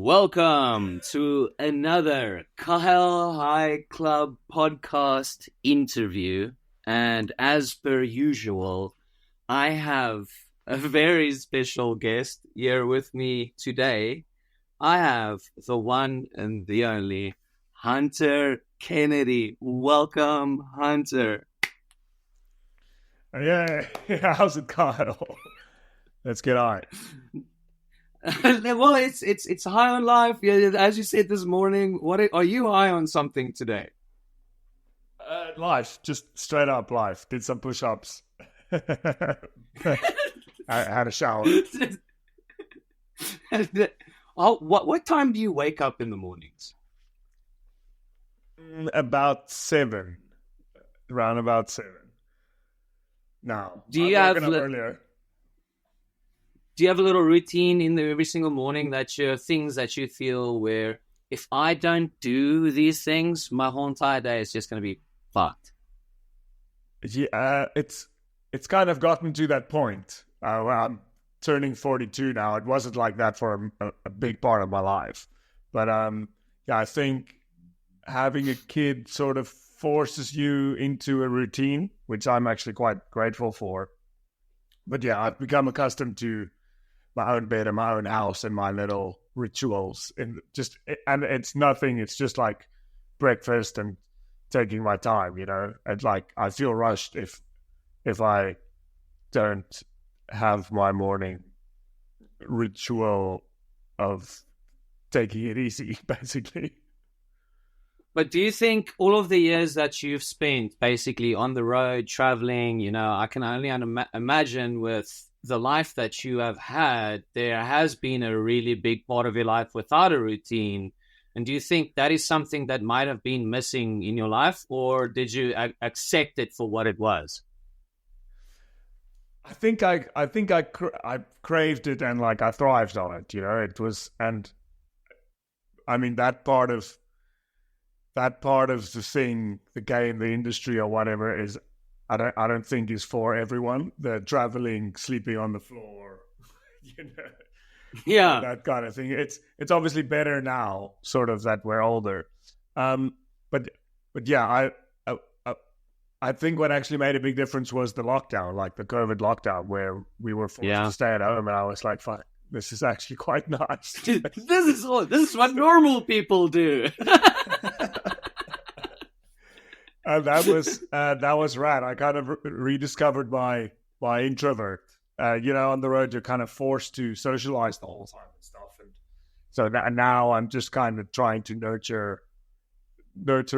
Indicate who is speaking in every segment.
Speaker 1: Welcome to another Kyle High Club podcast interview. And as per usual, I have a very special guest here with me today. I have the one and the only Hunter Kennedy. Welcome, Hunter.
Speaker 2: Yeah, how's it, Kyle? Let's get on.
Speaker 1: Well, it's high on life. Yeah, as you said this morning, what are you high on something today?
Speaker 2: Life, just straight up life. Did some push-ups. I had a shower.
Speaker 1: What time do you wake up in the mornings?
Speaker 2: About 7. Around about 7. Now,
Speaker 1: do you have earlier? Do you have a little routine in every single morning things that you feel where if I don't do these things, my whole entire day is just going to be fucked?
Speaker 2: Yeah, it's kind of gotten to that point. I'm turning 42 now. It wasn't like that for a big part of my life. But I think having a kid sort of forces you into a routine, which I'm actually quite grateful for. But yeah, I've become accustomed to my own bed and my own house and my little rituals, and it's nothing. It's just like breakfast and taking my time, and like I feel rushed if I don't have my morning ritual of taking it easy, basically.
Speaker 1: But do you think all of the years that you've spent basically on the road traveling, I can only imagine with the life that you have had, there has been a really big part of your life without a routine. And do you think that is something that might have been missing in your life, or did you accept it for what it was?
Speaker 2: I think I craved it, and like I thrived on it. It was, and I mean that part of the thing, the game, the industry, or whatever is. I don't think is for everyone. The traveling, sleeping on the floor,
Speaker 1: yeah,
Speaker 2: that kind of thing. It's obviously better now, sort of that we're older. But yeah, I think what actually made a big difference was the lockdown, like the COVID lockdown, where we were forced to stay at home, and I was like, "Fine, this is actually quite nice."
Speaker 1: this is what normal people do.
Speaker 2: That was rad. I kind of rediscovered my introvert. On the road, you're kind of forced to socialize the whole time and stuff. And so now I'm just kind of trying to nurture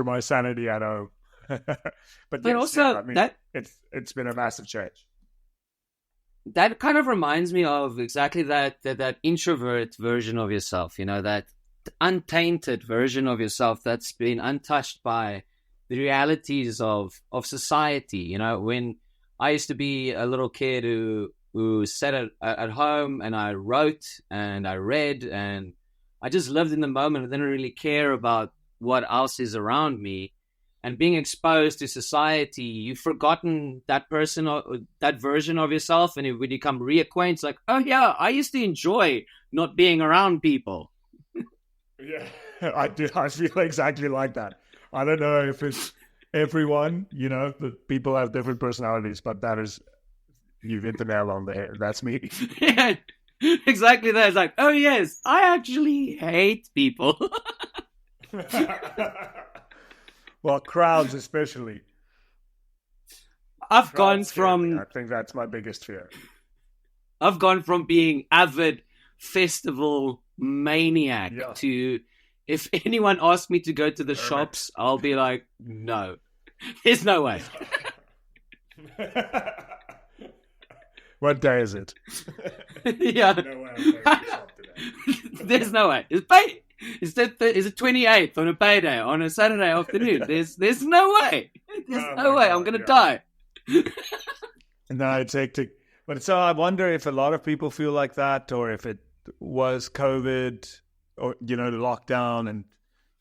Speaker 2: my sanity at home. but yes,
Speaker 1: also,
Speaker 2: it's been a massive change.
Speaker 1: That kind of reminds me of exactly that introvert version of yourself. That untainted version of yourself that's been untouched by the realities of society. When I used to be a little kid who sat at home and I wrote and I read and I just lived in the moment and didn't really care about what else is around me. And being exposed to society, you've forgotten that person or that version of yourself, and when you come reacquainted, like, oh yeah, I used to enjoy not being around people.
Speaker 2: Yeah, I do. I feel exactly like that. I don't know if it's everyone, the people have different personalities, but you've hit the nail on the head. That's me.
Speaker 1: Yeah, exactly that. It's like, oh yes, I actually hate people.
Speaker 2: Well, crowds especially.
Speaker 1: I
Speaker 2: think that's my biggest fear.
Speaker 1: I've gone from being avid festival maniac to, if anyone asks me to go to the shops, I'll be like, no, there's no way.
Speaker 2: What day is it?
Speaker 1: Yeah.
Speaker 2: No way I'm going to the shop today.
Speaker 1: There's no way. Is it 28th on a payday on a Saturday afternoon? There's no way. There's no way. I'm going to die.
Speaker 2: No, it's hectic. But so I wonder if a lot of people feel like that, or if it was COVID, or the lockdown, and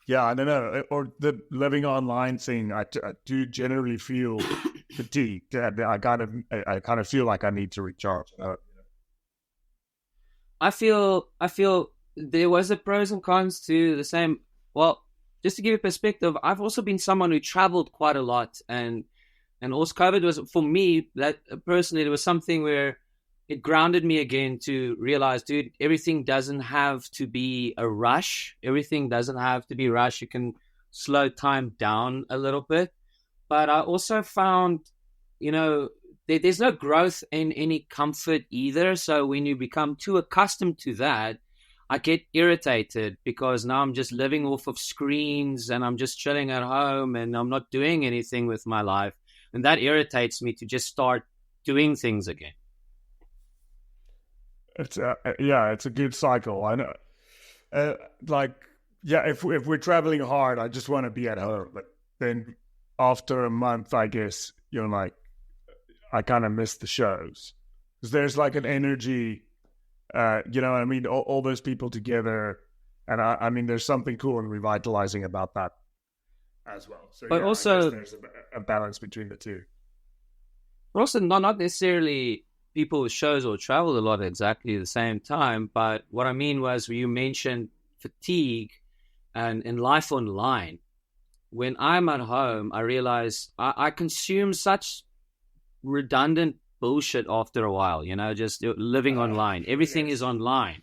Speaker 2: I don't know, or the living online thing. I do generally feel fatigued. I kind of feel like I need to recharge.
Speaker 1: I feel there was a pros and cons to the same. Well, just to give you perspective, I've also been someone who traveled quite a lot, and also COVID was for me that personally it was something where it grounded me again to realize, dude, everything doesn't have to be a rush. Everything doesn't have to be rush. You can slow time down a little bit. But I also found, there's no growth in any comfort either. So when you become too accustomed to that, I get irritated because now I'm just living off of screens and I'm just chilling at home and I'm not doing anything with my life. And that irritates me to just start doing things again.
Speaker 2: It's a good cycle. I know. If we're traveling hard, I just want to be at home. But then after a month, I guess you're like, I kind of miss the shows because there's like an energy. You know what I mean? All those people together, and I mean, there's something cool and revitalizing about that as well. So,
Speaker 1: but also,
Speaker 2: there's a balance between the two.
Speaker 1: But also, not necessarily people with shows or travel a lot at exactly the same time. But what I mean was, you mentioned fatigue and in life online. When I'm at home, I realize I consume such redundant bullshit after a while, just living online. Everything is online.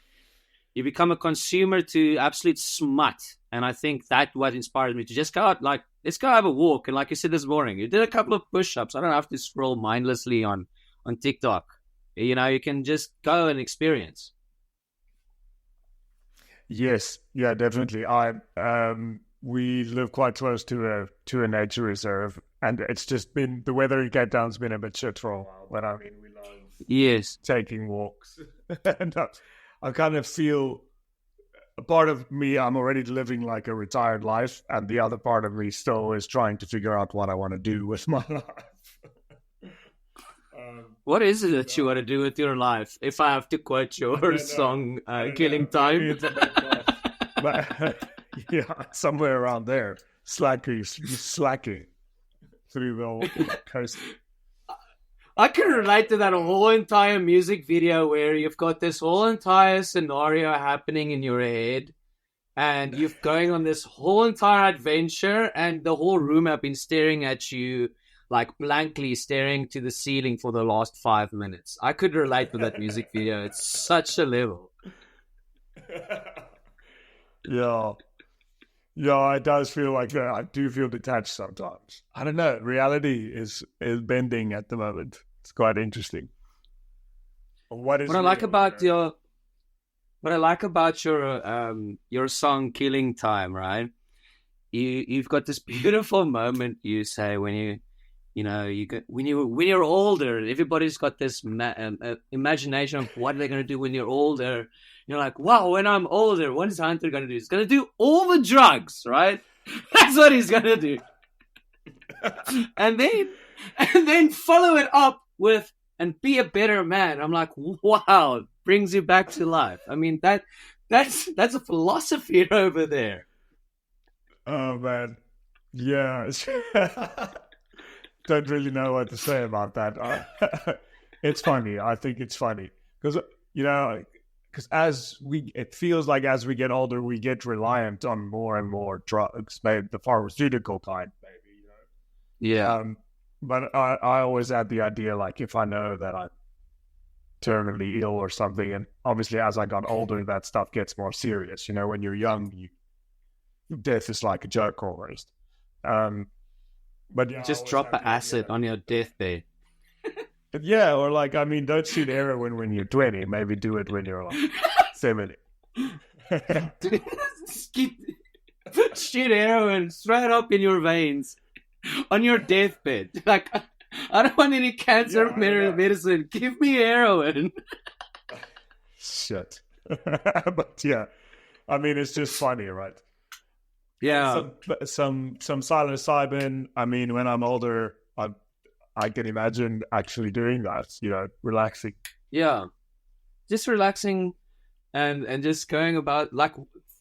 Speaker 1: You become a consumer to absolute smut. And I think that's what inspired me to just go out, let's go have a walk. And like you said this morning, you did a couple of push-ups. I don't have to scroll mindlessly on TikTok. You can just go and experience.
Speaker 2: Yes, yeah, definitely. We live quite close to a nature reserve, and it's just been the weather in Cape Town's been a bit shit for a while. But I mean, we love taking walks, and I kind of feel a part of me. I'm already living like a retired life, and the other part of me still is trying to figure out what I want to do with my life.
Speaker 1: What is it that you want to do with your life? If I have to quote your song, "Killing Time."
Speaker 2: Yeah, somewhere around there, slacking through the coast.
Speaker 1: I can relate to that whole entire music video where you've got this whole entire scenario happening in your head, and you're going on this whole entire adventure, and the whole room have been staring at you, like blankly staring to the ceiling for the last 5 minutes. I could relate to that music video. It's such a level.
Speaker 2: Yeah, it does feel like that. I do feel detached sometimes. I don't know. Reality is bending at the moment. It's quite interesting. What I like about
Speaker 1: your song "Killing Time," right? You've got this beautiful moment. You say when when you're older, everybody's got this imagination of what they're going to do when you're older. You're like, wow, when I'm older, what is Hunter going to do? He's going to do all the drugs, right? That's what he's going to do. and then follow it up with, and be a better man. I'm like, wow, brings you back to life. I mean, that's a philosophy over there.
Speaker 2: Oh, man. Yeah. Don't really know what to say about that. It's funny. I think it's funny. Because, it feels like as we get older, we get reliant on more and more drugs, maybe the pharmaceutical kind, maybe.
Speaker 1: Yeah.
Speaker 2: But I always had the idea, like, if I know that I'm terminally ill or something, and obviously as I got older, that stuff gets more serious. When you're young, death is like a joke almost. But
Speaker 1: just drop an acid on your deathbed.
Speaker 2: Yeah, or don't shoot heroin when you're 20. Maybe do it when you're like 70.
Speaker 1: Shoot heroin straight up in your veins on your deathbed. Like, I don't want any cancer medicine. Give me heroin.
Speaker 2: Shit. But yeah, I mean, it's just funny, right?
Speaker 1: Yeah.
Speaker 2: Some psilocybin. I mean, when I'm older, I can imagine actually doing that, relaxing.
Speaker 1: Yeah. Just relaxing and just going about, like,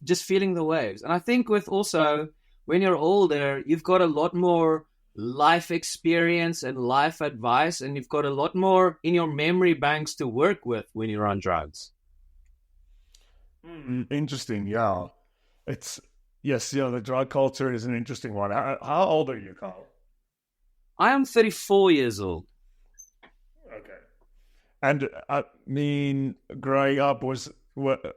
Speaker 1: just feeling the waves. And I think with also, when you're older, you've got a lot more life experience and life advice, and you've got a lot more in your memory banks to work with when you're on drugs.
Speaker 2: Interesting. Yeah. It's, yes, the drug culture is an interesting one. How old are you, Carl?
Speaker 1: I am 34 years old.
Speaker 2: Okay. And I mean, growing up was what,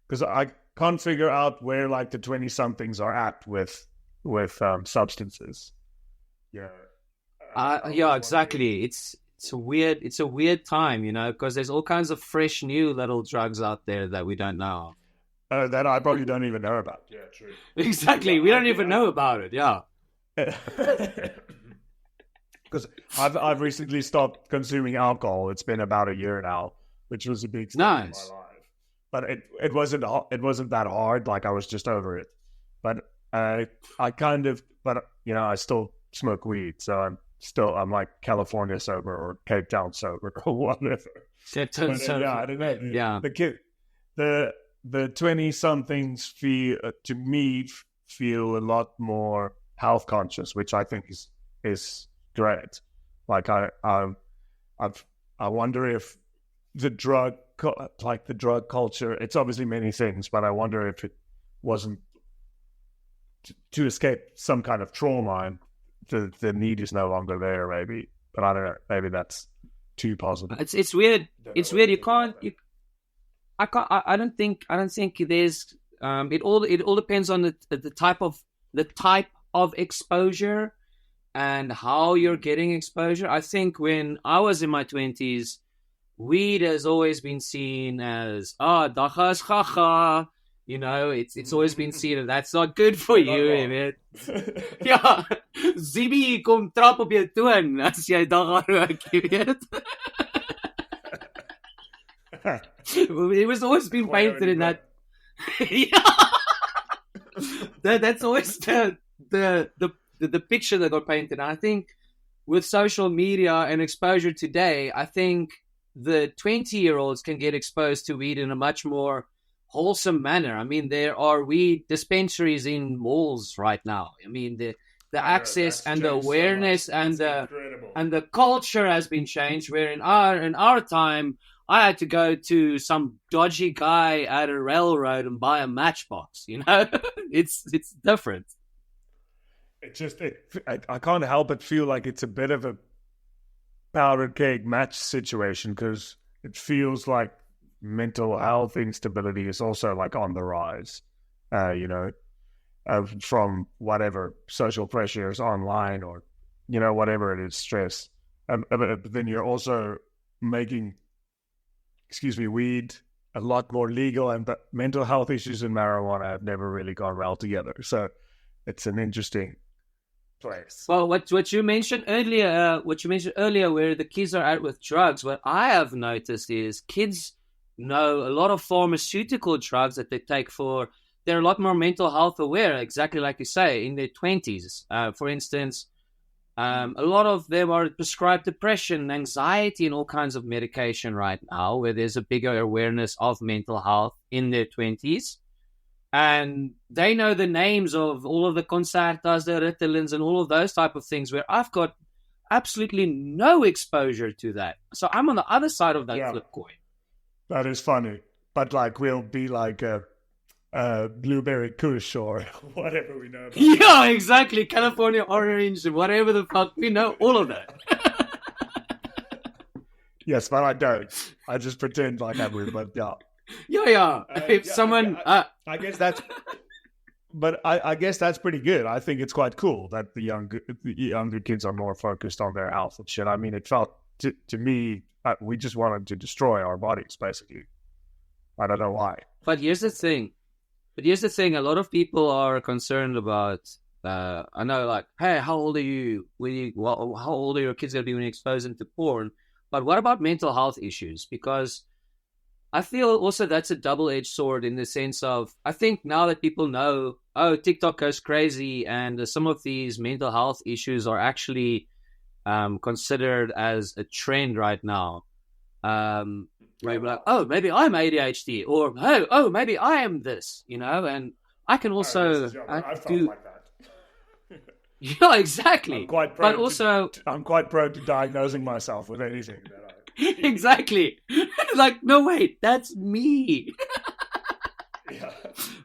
Speaker 2: because I can't figure out where like the 20 somethings are at with substances. Yeah.
Speaker 1: Yeah, exactly. It's a weird time, because there's all kinds of fresh new little drugs out there that we don't know
Speaker 2: That I probably don't even know about. Yeah, true.
Speaker 1: of. Exactly. We don't even know about it. Yeah.
Speaker 2: Because I've recently stopped consuming alcohol. It's been about a year now, which was a big step
Speaker 1: Nice.
Speaker 2: in my life. But it wasn't that hard. Like I was just over it. But I I still smoke weed, so I'm like California sober or Cape Town sober or whatever.
Speaker 1: But,
Speaker 2: Yeah, I don't know.
Speaker 1: Yeah.
Speaker 2: The 20 somethings feel a lot more health conscious, which I think is great. Like I wonder if the drug culture, it's obviously many things, but I wonder if it wasn't to escape some kind of trauma, and the need is no longer there, maybe. But I don't know, maybe that's too positive.
Speaker 1: It's weird. It's weird. I don't think there's it all depends on the type of exposure and how you're getting exposure. I think when I was in my 20s, weed has always been seen as dachas chacha. It's always been seen as that's not good for you, man. Ja, Zibi kom trap op jou toon as jy daar rook, jy weet. It was always been painted in that. Yeah. That's always the picture that got painted. And I think with social media and exposure today, I think the 20-year-olds can get exposed to weed in a much more wholesome manner. I mean, there are weed dispensaries in malls right now. I mean, the access and the awareness so and the culture has been changed. Where in our time, I had to go to some dodgy guy at a railroad and buy a matchbox. It's different.
Speaker 2: I can't help but feel like it's a bit of a powder keg match situation, because it feels like mental health instability is also like on the rise, from whatever social pressures online or, whatever it is, stress. But then you're also making, weed a lot more legal, and but mental health issues and marijuana have never really gone well together. So it's an interesting place.
Speaker 1: Well, what you mentioned earlier, where the kids are at with drugs, what I have noticed is kids know a lot of pharmaceutical drugs that they take they're a lot more mental health aware, exactly like you say, in their 20s. For instance, a lot of them are prescribed depression, anxiety, and all kinds of medication right now, where there's a bigger awareness of mental health in their 20s. And they know the names of all of the Concertas, the Ritalins, and all of those type of things, where I've got absolutely no exposure to that. So I'm on the other side of that flip coin.
Speaker 2: That is funny. But like, we'll be like a blueberry kush or whatever we know about.
Speaker 1: Yeah, exactly. California orange, whatever the fuck. We know all of that.
Speaker 2: Yes, but I don't. I just pretend like I would, but yeah.
Speaker 1: Yeah.
Speaker 2: I guess that's... But I guess that's pretty good. I think it's quite cool that the younger kids are more focused on their health and shit. I mean, it felt to me, we just wanted to destroy our bodies, basically. I don't know why.
Speaker 1: But here's the thing. A lot of people are concerned about, I know, like, hey, how old are you? How old are your kids going to be when you expose them to porn? But what about mental health issues? Because I feel also that's a double-edged sword, in the sense of, I think now that people know, TikTok goes crazy, and some of these mental health issues are actually considered as a trend right now. Where we're like, maybe I'm ADHD, or maybe I am this, and I can also
Speaker 2: I felt like that.
Speaker 1: Yeah, exactly.
Speaker 2: I'm quite prone to diagnosing myself with anything that I...
Speaker 1: Exactly. Like, no, wait, that's me.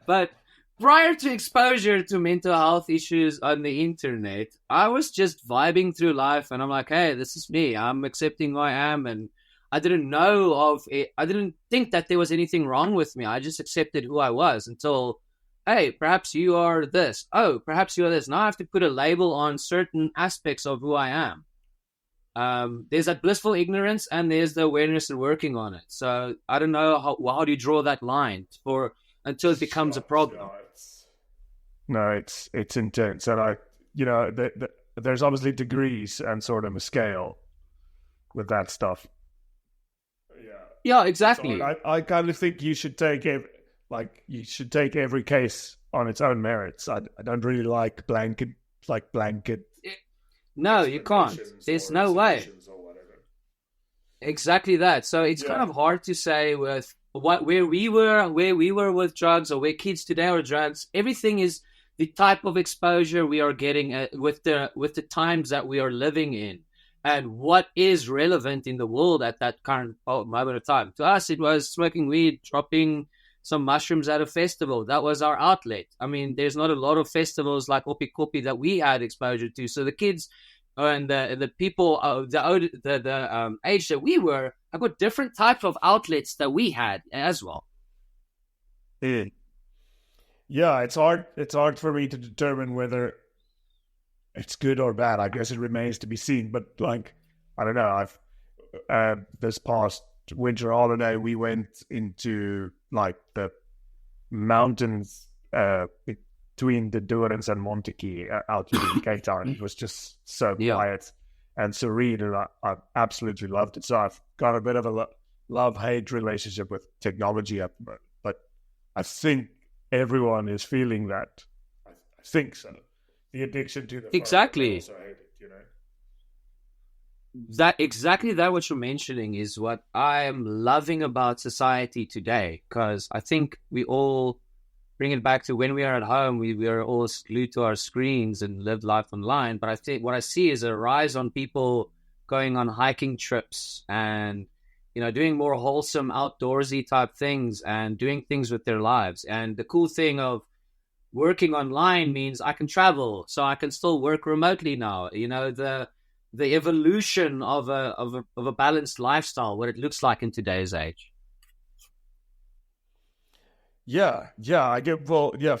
Speaker 1: But prior to exposure to mental health issues on the internet, I was just vibing through life, and I'm like, hey, this is me. I'm accepting who I am, and I didn't know of it. I didn't think that there was anything wrong with me. I just accepted who I was until, hey, perhaps you are this. Oh, perhaps you are this. Now I have to put a label on certain aspects of who I am. There's that blissful ignorance, and there's the awareness and working on it. So I don't know how do you draw that line for until it becomes a problem.
Speaker 2: No, it's intense, and there's obviously degrees and sort of a scale with that stuff.
Speaker 1: Yeah, exactly.
Speaker 2: So I kind of think you should take every case on its own merits. I don't really like blanket.
Speaker 1: No, you can't. There's no way. Exactly that. So it's kind of hard to say with where we were with drugs, or where kids today are drugs. Everything is the type of exposure we are getting with the times that we are living in, and what is relevant in the world at that current moment of time. To us, it was smoking weed, dropping some mushrooms at a festival. That was our outlet. I mean, there's not a lot of festivals like Opi Kopi that we had exposure to. So the kids and the people, the age that we were, have got different types of outlets that we had as well.
Speaker 2: Yeah, it's hard. It's hard for me to determine whether it's good or bad. I guess it remains to be seen. But like, I don't know. This past winter holiday, we went into like the mountains between the Durans and Montekey out in Cape Town. It was just so quiet and serene, and I absolutely loved it. So I've got a bit of a love-hate relationship with technology at the moment, but I think everyone is feeling that. I think so. The addiction to the
Speaker 1: exactly.
Speaker 2: Also hate it, you know.
Speaker 1: That what you're mentioning is what I'm loving about society today, because I think we all bring it back to when we are at home, we are all glued to our screens and live life online. But I think what I see is a rise on people going on hiking trips and, doing more wholesome outdoorsy type things and doing things with their lives. And the cool thing of working online means I can travel, so I can still work remotely now. The evolution of a balanced lifestyle, what it looks like in today's age.
Speaker 2: Yeah, I get. Well, yeah.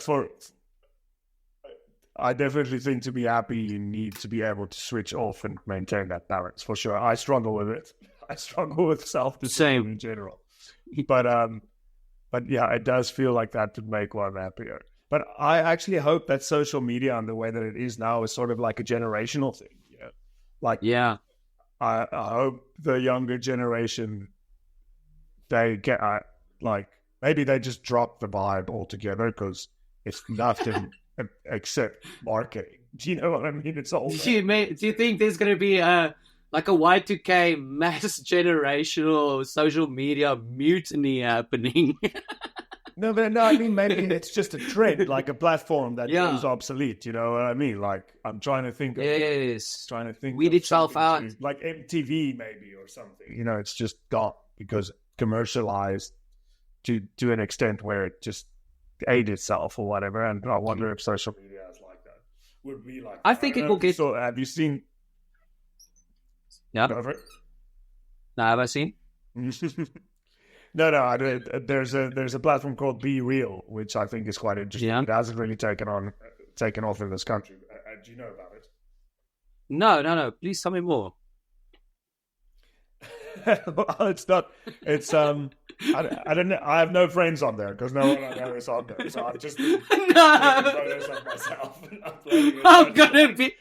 Speaker 2: I definitely think to be happy, you need to be able to switch off and maintain that balance for sure. I struggle with it. I struggle with self-discipline in general. But yeah, it does feel like that would make one happier. But I actually hope that social media and the way that it is now is sort of like a generational thing. I hope the younger generation, they get maybe they just drop the vibe altogether, because it's nothing except marketing. Do you know what I mean? It's all.
Speaker 1: Do you think there's going to be like a Y2K mass generational social media mutiny happening?
Speaker 2: No, I mean, maybe it's just a trend, like a platform that is obsolete. You know what I mean? Like, I'm trying to think.
Speaker 1: Weed itself out.
Speaker 2: Like MTV, maybe, or something. It's just gone because commercialized to an extent where it just ate itself or whatever. And I wonder if social media is like that. Would be like.
Speaker 1: I think it will get.
Speaker 2: So, have you seen?
Speaker 1: Yeah.
Speaker 2: Go for it.
Speaker 1: No, have I seen?
Speaker 2: No. There's a platform called Be Real, which I think is quite interesting. Yeah. It hasn't really taken off in this country. Do you know about it?
Speaker 1: No. Please tell me more.
Speaker 2: Well, it's not. It's I don't know. I have no friends on there because no one I know is on there. So I'm just taking photos of myself.
Speaker 1: I'm gonna be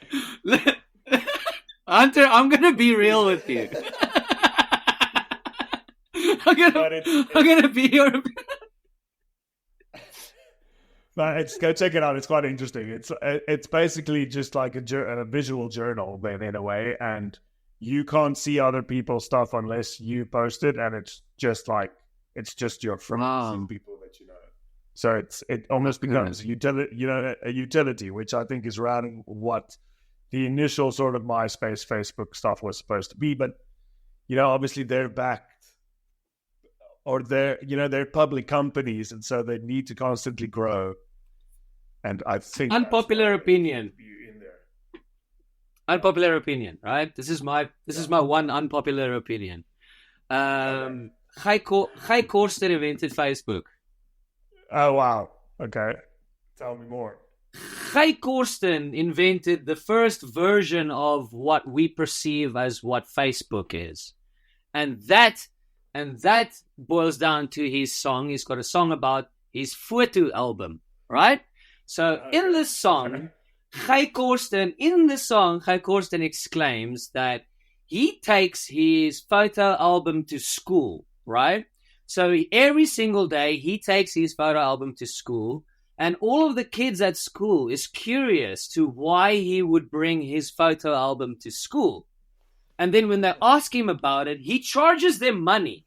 Speaker 1: Hunter. I'm gonna be real with you. I'm gonna be your.
Speaker 2: But go check it out. It's quite interesting. It's basically just like a visual journal, in a way, and you can't see other people's stuff unless you post it, and it's just your friends and people that you know. So it almost becomes a utility, which I think is around what the initial sort of MySpace, Facebook stuff was supposed to be. But obviously they're backed or they're public companies, and so they need to constantly grow. And I think
Speaker 1: unpopular opinion. Unpopular opinion, right? This is my one unpopular opinion. Guy Korsten invented Facebook.
Speaker 2: Oh wow. Okay. Tell me more.
Speaker 1: Guy Korsten invented the first version of what we perceive as what Facebook is. And that boils down to his song. He's got a song about his photo album, right? So in this song, Guy Korsten exclaims that he takes his photo album to school, right? So every single day he takes his photo album to school, and all of the kids at school is curious to why he would bring his photo album to school. And then when they ask him about it, he charges them money.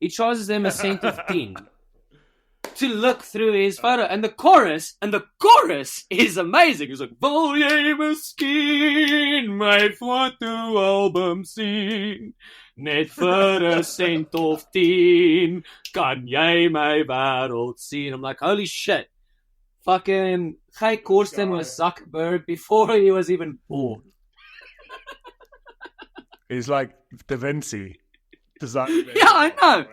Speaker 1: He charges them a cent of 10 to look through his photo. And the chorus is amazing. It's like, wil jy miskien my photo album sien? Net vir 'n cent of 10 kan jy my wêreld sien. I'm like, holy shit. Fucking Guy Korsten was Zuckerberg before he was even born.
Speaker 2: He's like Da Vinci.
Speaker 1: Yeah, I know.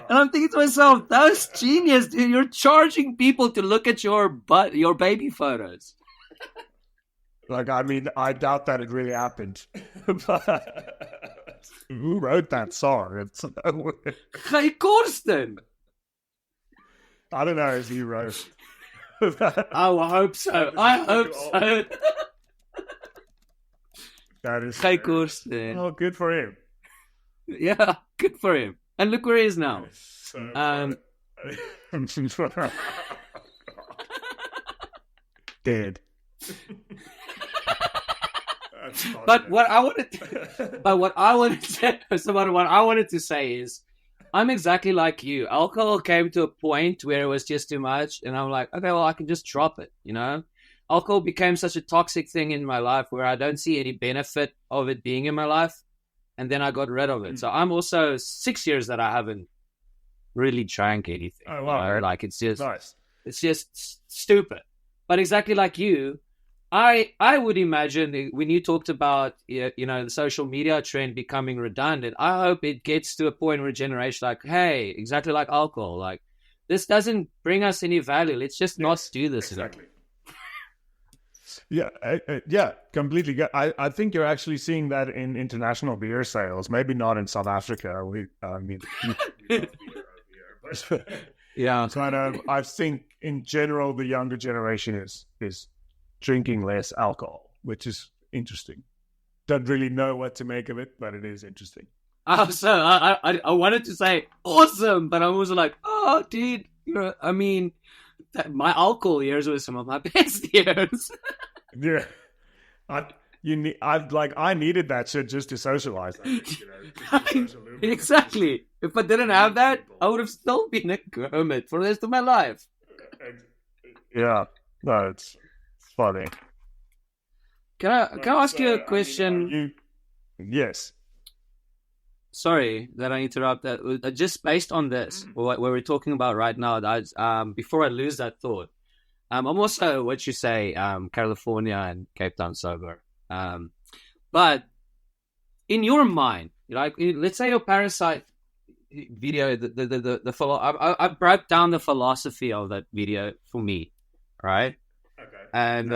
Speaker 1: And I'm thinking to myself, that's genius, dude. You're charging people to look at your baby photos.
Speaker 2: Like, I mean, I doubt that it really happened. Who wrote that song?
Speaker 1: Guy Korsten.
Speaker 2: I don't know if he wrote.
Speaker 1: I hope so. I hope so.
Speaker 2: That is
Speaker 1: Guy Korsten.
Speaker 2: Oh, good for him.
Speaker 1: Yeah, good for him. And look where he is now.
Speaker 2: Dead.
Speaker 1: But what I wanted to say is, I'm exactly like you. Alcohol came to a point where it was just too much, and I'm like, okay, well, I can just drop it, you know? Alcohol became such a toxic thing in my life where I don't see any benefit of it being in my life, and then I got rid of it. So I'm also 6 years that I haven't really drank anything.
Speaker 2: Oh, wow.
Speaker 1: You know? Like, it's just
Speaker 2: nice.
Speaker 1: It's just stupid. But exactly like you, I would imagine when you talked about the social media trend becoming redundant, I hope it gets to a point where a generation like, hey, exactly like alcohol, like this doesn't bring us any value. Let's just not do this.
Speaker 2: Exactly. Yeah, completely. I think you're actually seeing that in international beer sales. Maybe not in South Africa.
Speaker 1: Yeah.
Speaker 2: But I think in general the younger generation is drinking less alcohol, which is interesting. Don't really know what to make of it, but it is interesting.
Speaker 1: So I wanted to say awesome, but I was like, oh, dude, I mean, my alcohol years were some of my best years.
Speaker 2: Yeah, I needed that shit just to socialize.
Speaker 1: Exactly. If I didn't have that, I would have still been a hermit for the rest of my life.
Speaker 2: Yeah, no, it's funny.
Speaker 1: Can I ask you a question?
Speaker 2: Yes.
Speaker 1: Sorry that I interrupt. That just based on this, what we're talking about right now. Before I lose that thought, I'm also what you say, California and Cape Town sober. But in your mind, like let's say your Parasite video, I broke down the philosophy of that video for me, right?
Speaker 2: Okay.
Speaker 1: And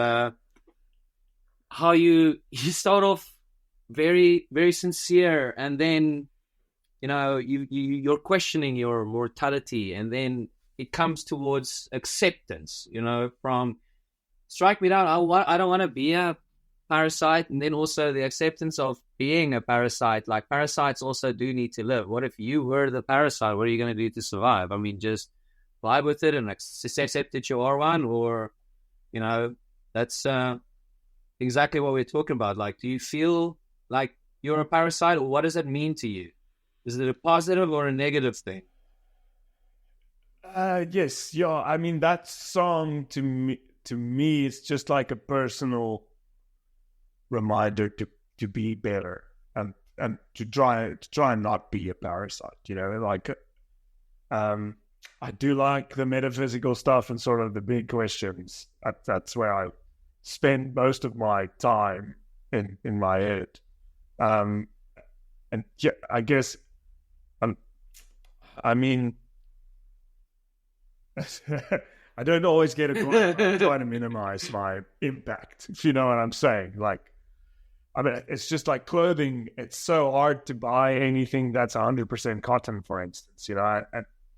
Speaker 1: how you start off very, very sincere, and then you're questioning your mortality, and then it comes towards acceptance, from strike me down, I don't want to be a parasite, and then also the acceptance of being a parasite. Like, parasites also do need to live. What if you were the parasite? What are you going to do to survive? I mean, just vibe with it and accept that you are one, or that's exactly what we're talking about. Like, do you feel like you're a parasite, or what does that mean to you? Is it a positive or a negative thing?
Speaker 2: Yes, yeah. I mean, that song to me, it's just like a personal reminder to be better. And and to try and not be a parasite. Like I do like the metaphysical stuff and sort of the big questions. That's where I spend most of my time in my head. And yeah, I guess, I mean, I don't always get it right. I'm trying to minimize my impact, if you know what I'm saying. Like, I mean, it's just like clothing. It's so hard to buy anything that's 100% cotton, for instance.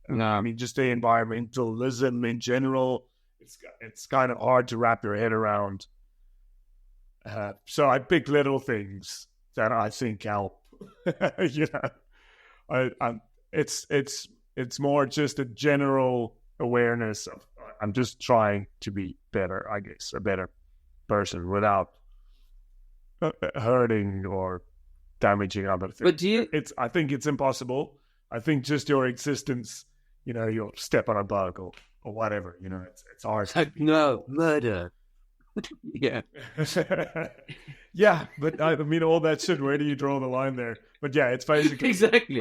Speaker 1: No.
Speaker 2: I mean, just the environmentalism in general. It's kind of hard to wrap your head around. So I pick little things that I think help. It's more just a general awareness of I'm just trying to be better, I guess, a better person without hurting or damaging other things.
Speaker 1: But
Speaker 2: I think it's impossible. I think just your existence, you'll step on a bug or whatever, it's hard.
Speaker 1: It's like, no, murder. Yeah.
Speaker 2: Yeah, but I mean, all that shit, where do you draw the line there? But yeah, it's basically...
Speaker 1: Exactly.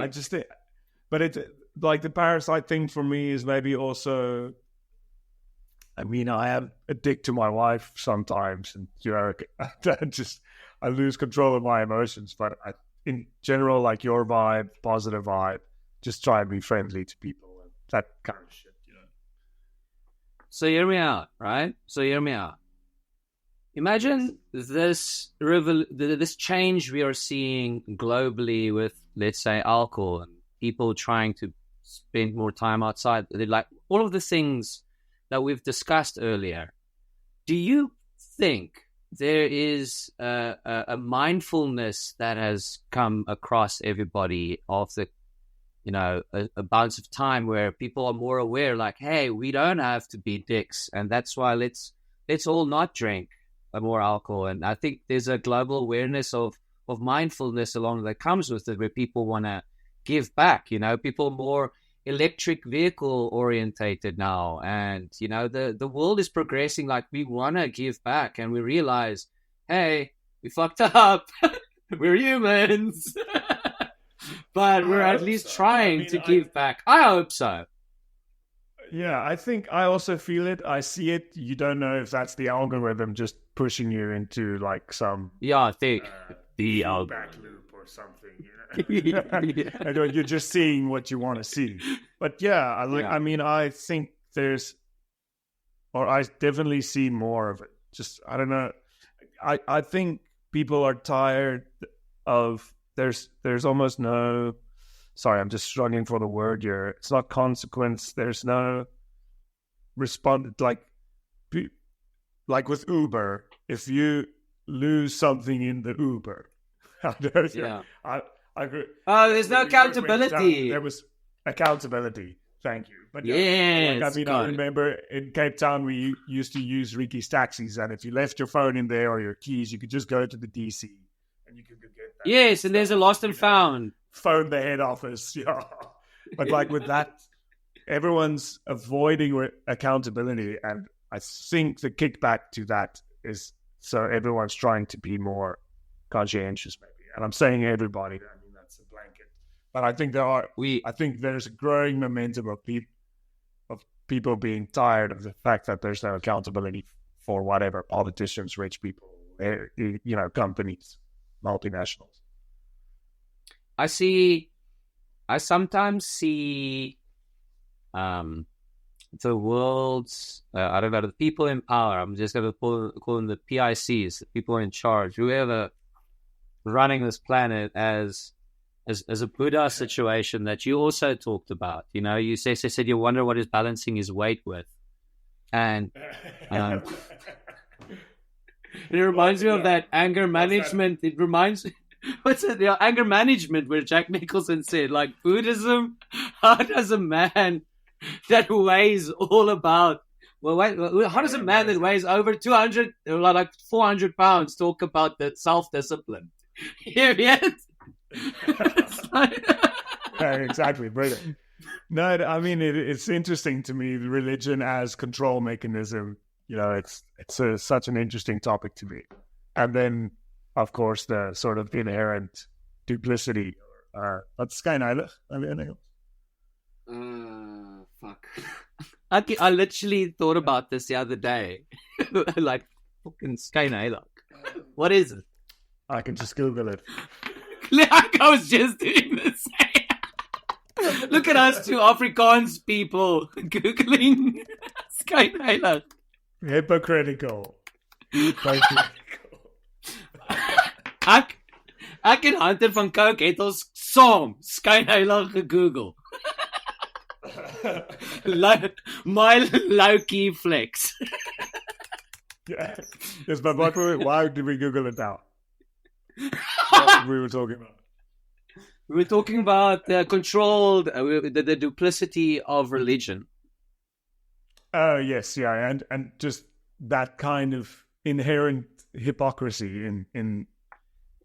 Speaker 2: But it's like the parasite thing for me is maybe also... I mean, I am a dick to my wife sometimes, and I lose control of my emotions. But in general, like your vibe, positive vibe, just try and be friendly to people and that kind of shit.
Speaker 1: So hear me out, right? Imagine this change we are seeing globally with, let's say, alcohol and people trying to spend more time outside. Like all of the things that we've discussed earlier. Do you think there is a mindfulness that has come across everybody of the, a bounce of time where people are more aware, like, hey, we don't have to be dicks, and that's why let's all not drink more alcohol. And I think there's a global awareness of mindfulness along that comes with it, where people want to give back. People more electric vehicle orientated now, and the world is progressing. Like, we want to give back, and we realize, hey, we fucked up. We're humans. But we're at least trying to give back. I hope so.
Speaker 2: Yeah, I think I also feel it. I see it. You don't know if that's the algorithm just pushing you into like some...
Speaker 1: Yeah, I think the
Speaker 2: back loop or something. Yeah. You're just seeing what you want to see. But yeah, I mean, I think I definitely see more of it. Just, I don't know. I think people are tired of... There's almost no... Sorry, I'm just struggling for the word here. It's not consequence. There's no response. Like with Uber, if you lose something in the Uber,
Speaker 1: yeah,
Speaker 2: I agree.
Speaker 1: Oh, there's no accountability.
Speaker 2: There was accountability. Thank you. But
Speaker 1: yes,
Speaker 2: I remember in Cape Town we used to use Ricky's taxis, and if you left your phone in there or your keys, you could just go to the DC and you could go get that.
Speaker 1: Yes, and there's a lost and found.
Speaker 2: Phone the head office, yeah. But like with that, everyone's avoiding accountability, and I think the kickback to that is so everyone's trying to be more conscientious, maybe. And I'm saying everybody. I mean, that's a blanket. But I think I think there's a growing momentum of people being tired of the fact that there's no accountability for whatever politicians, rich people, companies, multinationals.
Speaker 1: I sometimes see the world's, I don't know, the people in power. I'm just going to call them the PICs, the people in charge, whoever running this planet as a Buddha situation that you also talked about. You said you wonder what he's balancing his weight with. And it reminds me of that anger management. It reminds what's it? The anger management, where Jack Nicholson said, like, Buddhism, how does a man that weighs all about, how does a man that weighs over 200, like 400 pounds talk about the self-discipline? Yet?
Speaker 2: Yeah, exactly, brilliant. No, I mean, it's interesting to me, religion as control mechanism. It's such an interesting topic to me. And then, of course, the sort of inherent duplicity. What's skyneilig?
Speaker 1: Fuck. I literally thought about this the other day. Like, fucking skyneilig. What is it?
Speaker 2: I can just Google it.
Speaker 1: Like, I was just doing the same. Look at us two Afrikaans people Googling skyneilig.
Speaker 2: Hypocritical.
Speaker 1: Ek en Hunter van Coke het ons saam skyneilig gegoogel. My low-key flex.
Speaker 2: Yeah. Yes, but why did we Google it now? What we were talking about?
Speaker 1: We were talking about the controlled, the duplicity of religion.
Speaker 2: Oh, yes, yeah, and just that kind of inherent hypocrisy in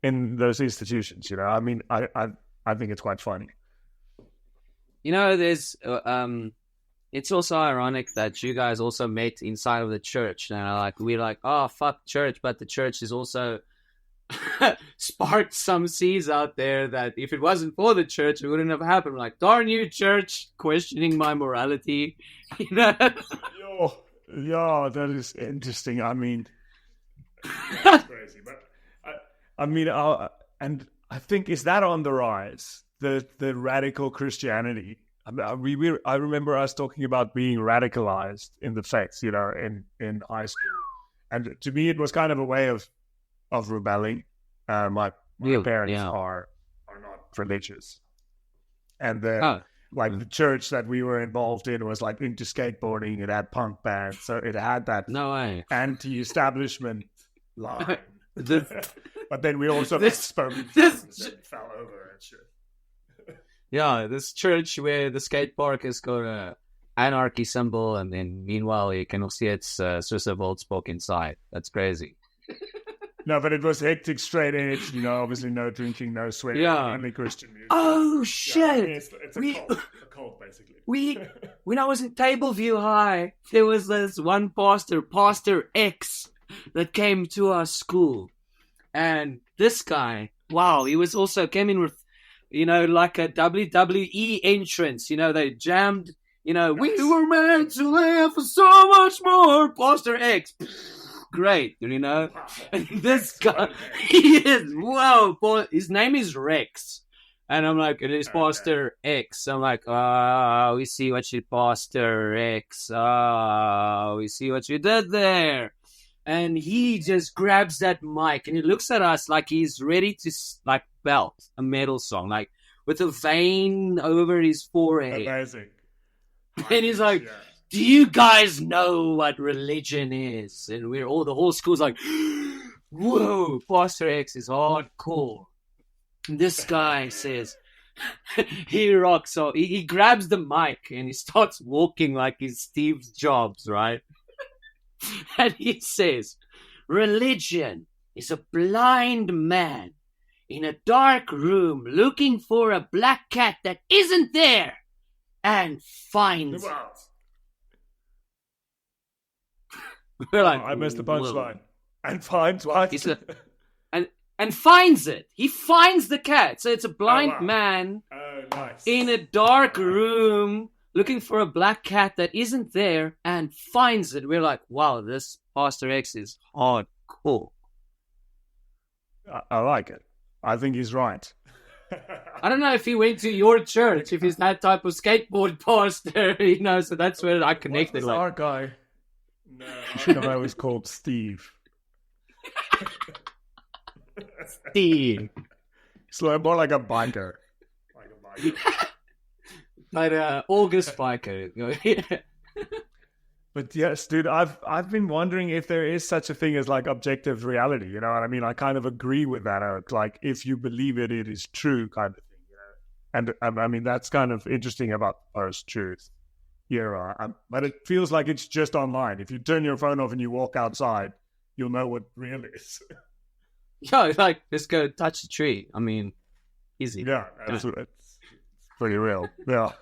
Speaker 2: those institutions. I mean, I think it's quite funny.
Speaker 1: There's it's also ironic that you guys also met inside of the church. Like, we're like, oh, fuck church, but the church is also sparked some seeds out there that if it wasn't for the church, it wouldn't have happened. Like, darn you, church, questioning my morality.
Speaker 2: Yeah, that is interesting. I mean, that's crazy. But I mean, and I think, is that on the rise? The radical Christianity. I remember us talking about being radicalized in the faith, in high school, and to me, it was kind of a way of rebelling. My parents are not religious, and the church that we were involved in was like into skateboarding. It had punk bands, so it had that anti-establishment line. But then we also fell over and shit.
Speaker 1: Yeah, this church where the skate park has got a anarchy symbol, and then meanwhile you can see it's Swiss Volkspark inside. That's crazy.
Speaker 2: No, but it was hectic, straight edge. Obviously no drinking, no swearing, only Christian music.
Speaker 1: Oh shit!
Speaker 2: Yeah, it's a cult, basically.
Speaker 1: When I was in Tableview High, there was this one Pastor X, that came to our school, and this guy, wow, he was also came in with, like a WWE entrance. They jammed. Nice. We were meant to live for so much more. Pastor X. Great, and this guy, he is, wow, his name is Rex, and I'm like, it is Pastor X. I'm like, we see what you, Pastor X, we see what you did there, and he just grabs that mic, and he looks at us like he's ready to, like, belt a metal song, like, with a vein over his forehead.
Speaker 2: Amazing.
Speaker 1: And he's like, do you guys know what religion is? And the whole school's like, whoa, Pastor X is hardcore. And this guy says, he rocks. So he grabs the mic and he starts walking like he's Steve Jobs, right? And he says, religion is a blind man in a dark room looking for a black cat that isn't there and finds it. We're like,
Speaker 2: I missed the punchline. And finds what?
Speaker 1: And finds it. He finds the cat. So it's a blind man in a dark room looking for a black cat that isn't there and finds it. We're like, wow, this Pastor X is hardcore.
Speaker 2: I like it. I think he's right.
Speaker 1: I don't know if he went to your church, if he's that type of skateboard pastor, so that's where I connected.
Speaker 2: What's our guy? No, I should have always called Steve.
Speaker 1: Steve.
Speaker 2: So more like a biker.
Speaker 1: Like August biker.
Speaker 2: But yes, dude, I've been wondering if there is such a thing as like objective reality. You know what I mean? I kind of agree with that. Like, if you believe it, it is true, kind of thing. And I mean, that's kind of interesting about post-truth. But it feels like it's just online. If you turn your phone off and you walk outside, you'll know what real is.
Speaker 1: Yeah, like, just go touch the tree. I mean, easy.
Speaker 2: Yeah, it's pretty real. Yeah.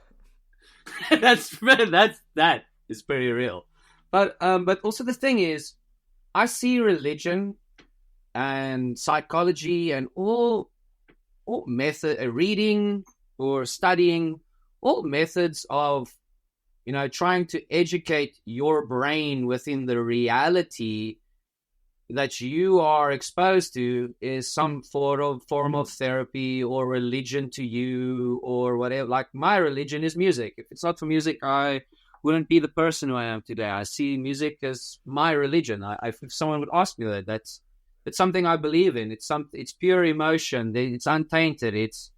Speaker 1: that is pretty real. But also the thing is, I see religion and psychology and all all method, reading or studying, all methods of, trying to educate your brain within the reality that you are exposed to is some form of therapy or religion to you or whatever. Like my religion is music. If it's not for music, I wouldn't be the person who I am today. I see music as my religion. If someone would ask me that, it's something I believe in. It's pure emotion. It's untainted. It's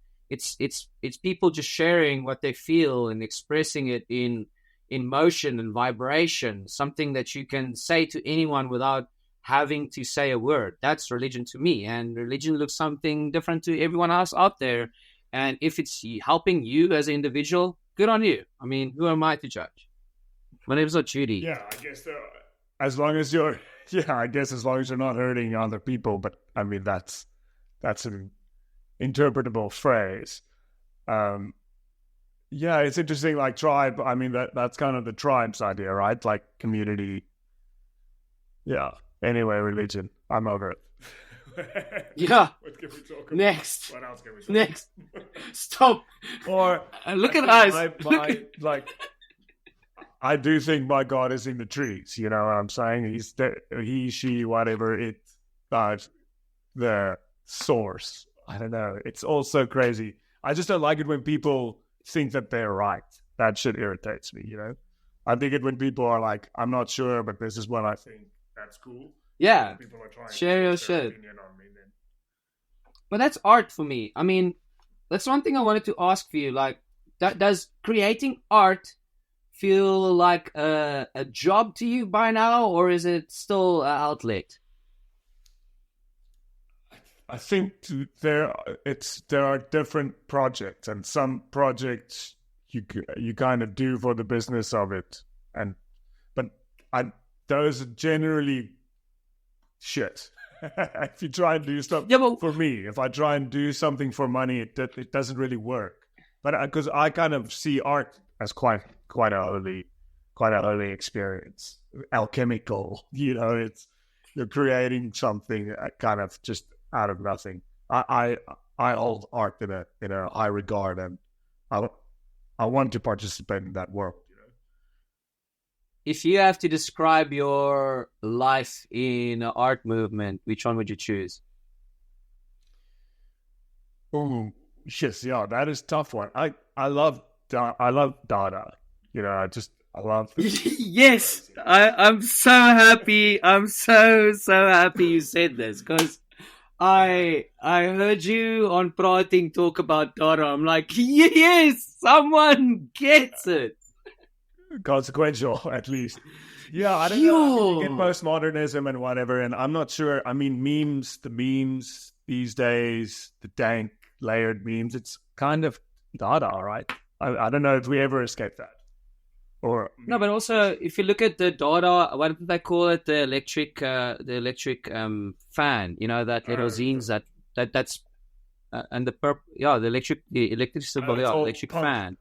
Speaker 1: people just sharing what they feel and expressing it in motion and vibration. Something that you can say to anyone without having to say a word. That's religion to me, and religion looks something different to everyone else out there. And if it's helping you as an individual, good on you. I mean, who am I to judge? My name's not Judy.
Speaker 2: Yeah, I guess as long as you're not hurting other people. But I mean, that's an interpretable phrase. Yeah, it's interesting. Like tribe. I mean, that's kind of the tribe's idea, right? Like community. Yeah. Anyway, religion. I'm over it.
Speaker 1: Yeah.
Speaker 2: What can we talk about?
Speaker 1: Next.
Speaker 2: What else can we talk
Speaker 1: Next. Stop.
Speaker 2: Or
Speaker 1: look at us.
Speaker 2: I do think my God is in the trees. You know what I'm saying? He's he, she, whatever. It's the source. I don't know. It's all so crazy. I just don't like it when people think that they're right. That shit irritates me. I think it when people are like, I'm not sure, but this is what I think. That's cool.
Speaker 1: Yeah.
Speaker 2: People are trying
Speaker 1: share your shit.
Speaker 2: On me then.
Speaker 1: But that's art for me. I mean, that's one thing I wanted to ask for you. Like, does creating art feel like a job to you by now, or is it still an outlet?
Speaker 2: I think there are different projects, and some projects you kind of do for the business of it, but those are generally shit. If you try and do stuff for me, if I try and do something for money, it doesn't really work. But because I kind of see art as quite an early experience, alchemical. You're creating something kind of just out of nothing. I hold art in a high regard, and I want to participate in that world.
Speaker 1: If you have to describe your life in an art movement, which one would you choose?
Speaker 2: Oh, yes, yeah, that is a tough one. I love Dada. I love
Speaker 1: Yes, I'm so happy. I'm so happy you said this, because I heard you on Prating talk about Dada. I'm like, yes, someone gets it.
Speaker 2: Consequential, at least. Yeah, I don't know. You get postmodernism and whatever, and I'm not sure. I mean, the memes these days, the dank layered memes, it's kind of Dada, right? I don't know if we ever escape that. Or
Speaker 1: no, but also if you look at the Dada, what do they call it? The electric fan. That little zines that's and the purple. Yeah, the electric symbol. Yeah, electric punk. Fan.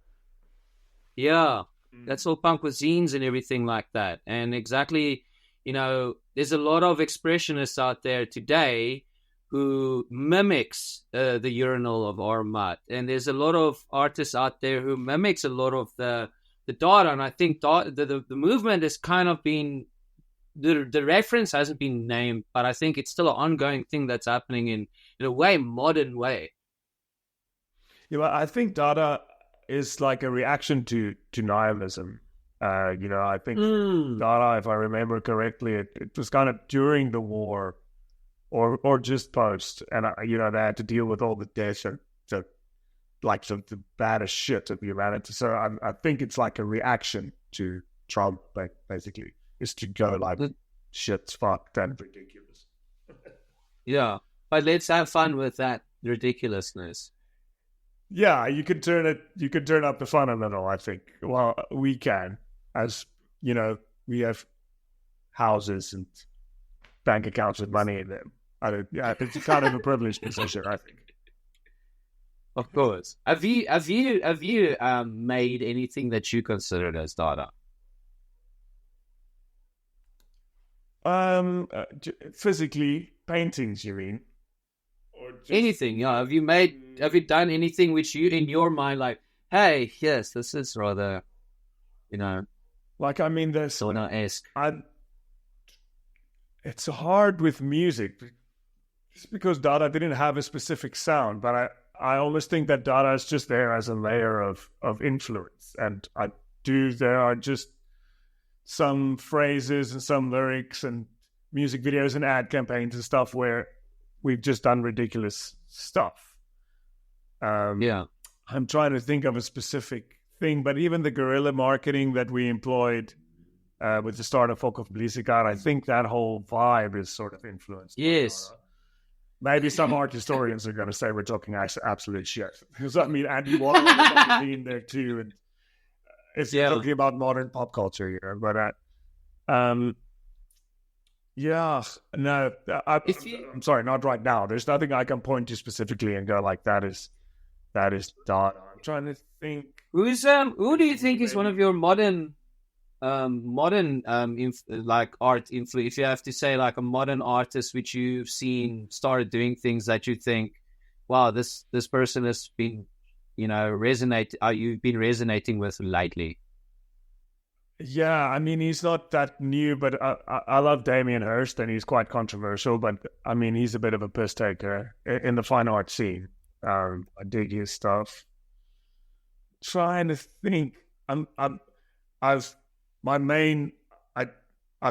Speaker 1: Yeah. That's all punk with zines and everything like that. And exactly, there's a lot of expressionists out there today who mimics the urinal of Armat. And there's a lot of artists out there who mimics a lot of the Dada. And I think the movement has kind of been, the reference hasn't been named, but I think it's still an ongoing thing that's happening in a way modern way.
Speaker 2: Yeah, I think Dada is like a reaction to nihilism. I think Dada, if I remember correctly, it was kind of during the war or just post. And, they had to deal with all the deaths the baddest shit of humanity. So I think it's like a reaction to Trump, basically, is to go like, shit's fucked and ridiculous.
Speaker 1: Yeah, but let's have fun with that ridiculousness.
Speaker 2: Yeah, you could turn up the fun a little, I think. Well, we can, as we have houses and bank accounts with money in them. It's kind of a privileged position, I think.
Speaker 1: Of course. Have you made anything that you considered as Dada?
Speaker 2: Physically, paintings, you mean?
Speaker 1: anything. Yeah, have you done anything which you, in your mind, like, hey, yes, this is rather,
Speaker 2: like, I mean, there's
Speaker 1: sauna-esque.
Speaker 2: It's hard with music, just because Dada didn't have a specific sound, but I almost think that Dada is just there as a layer of influence, and there are just some phrases and some lyrics and music videos and ad campaigns and stuff where we've just done ridiculous stuff.
Speaker 1: Yeah.
Speaker 2: I'm trying to think of a specific thing, but even the guerrilla marketing that we employed with the start of Folk of Blizzard, I think that whole vibe is sort of influenced.
Speaker 1: Yes.
Speaker 2: Maybe some art historians are going to say we're talking absolute shit. Because, I mean, Andy Warhol is in there too, and it's talking about modern pop culture here. But, no, I'm sorry, not right now. There's nothing I can point to specifically and go like, that is Dada. I'm trying to think.
Speaker 1: Who do you think is one of your modern like art influence? If you have to say like a modern artist which you've seen started doing things that you think, wow, this person has been, you've been resonating with lately.
Speaker 2: Yeah, I mean, he's not that new, but I love Damien Hirst, and he's quite controversial, but I mean, he's a bit of a piss taker in the fine art scene. I dig his stuff. Trying to think. I've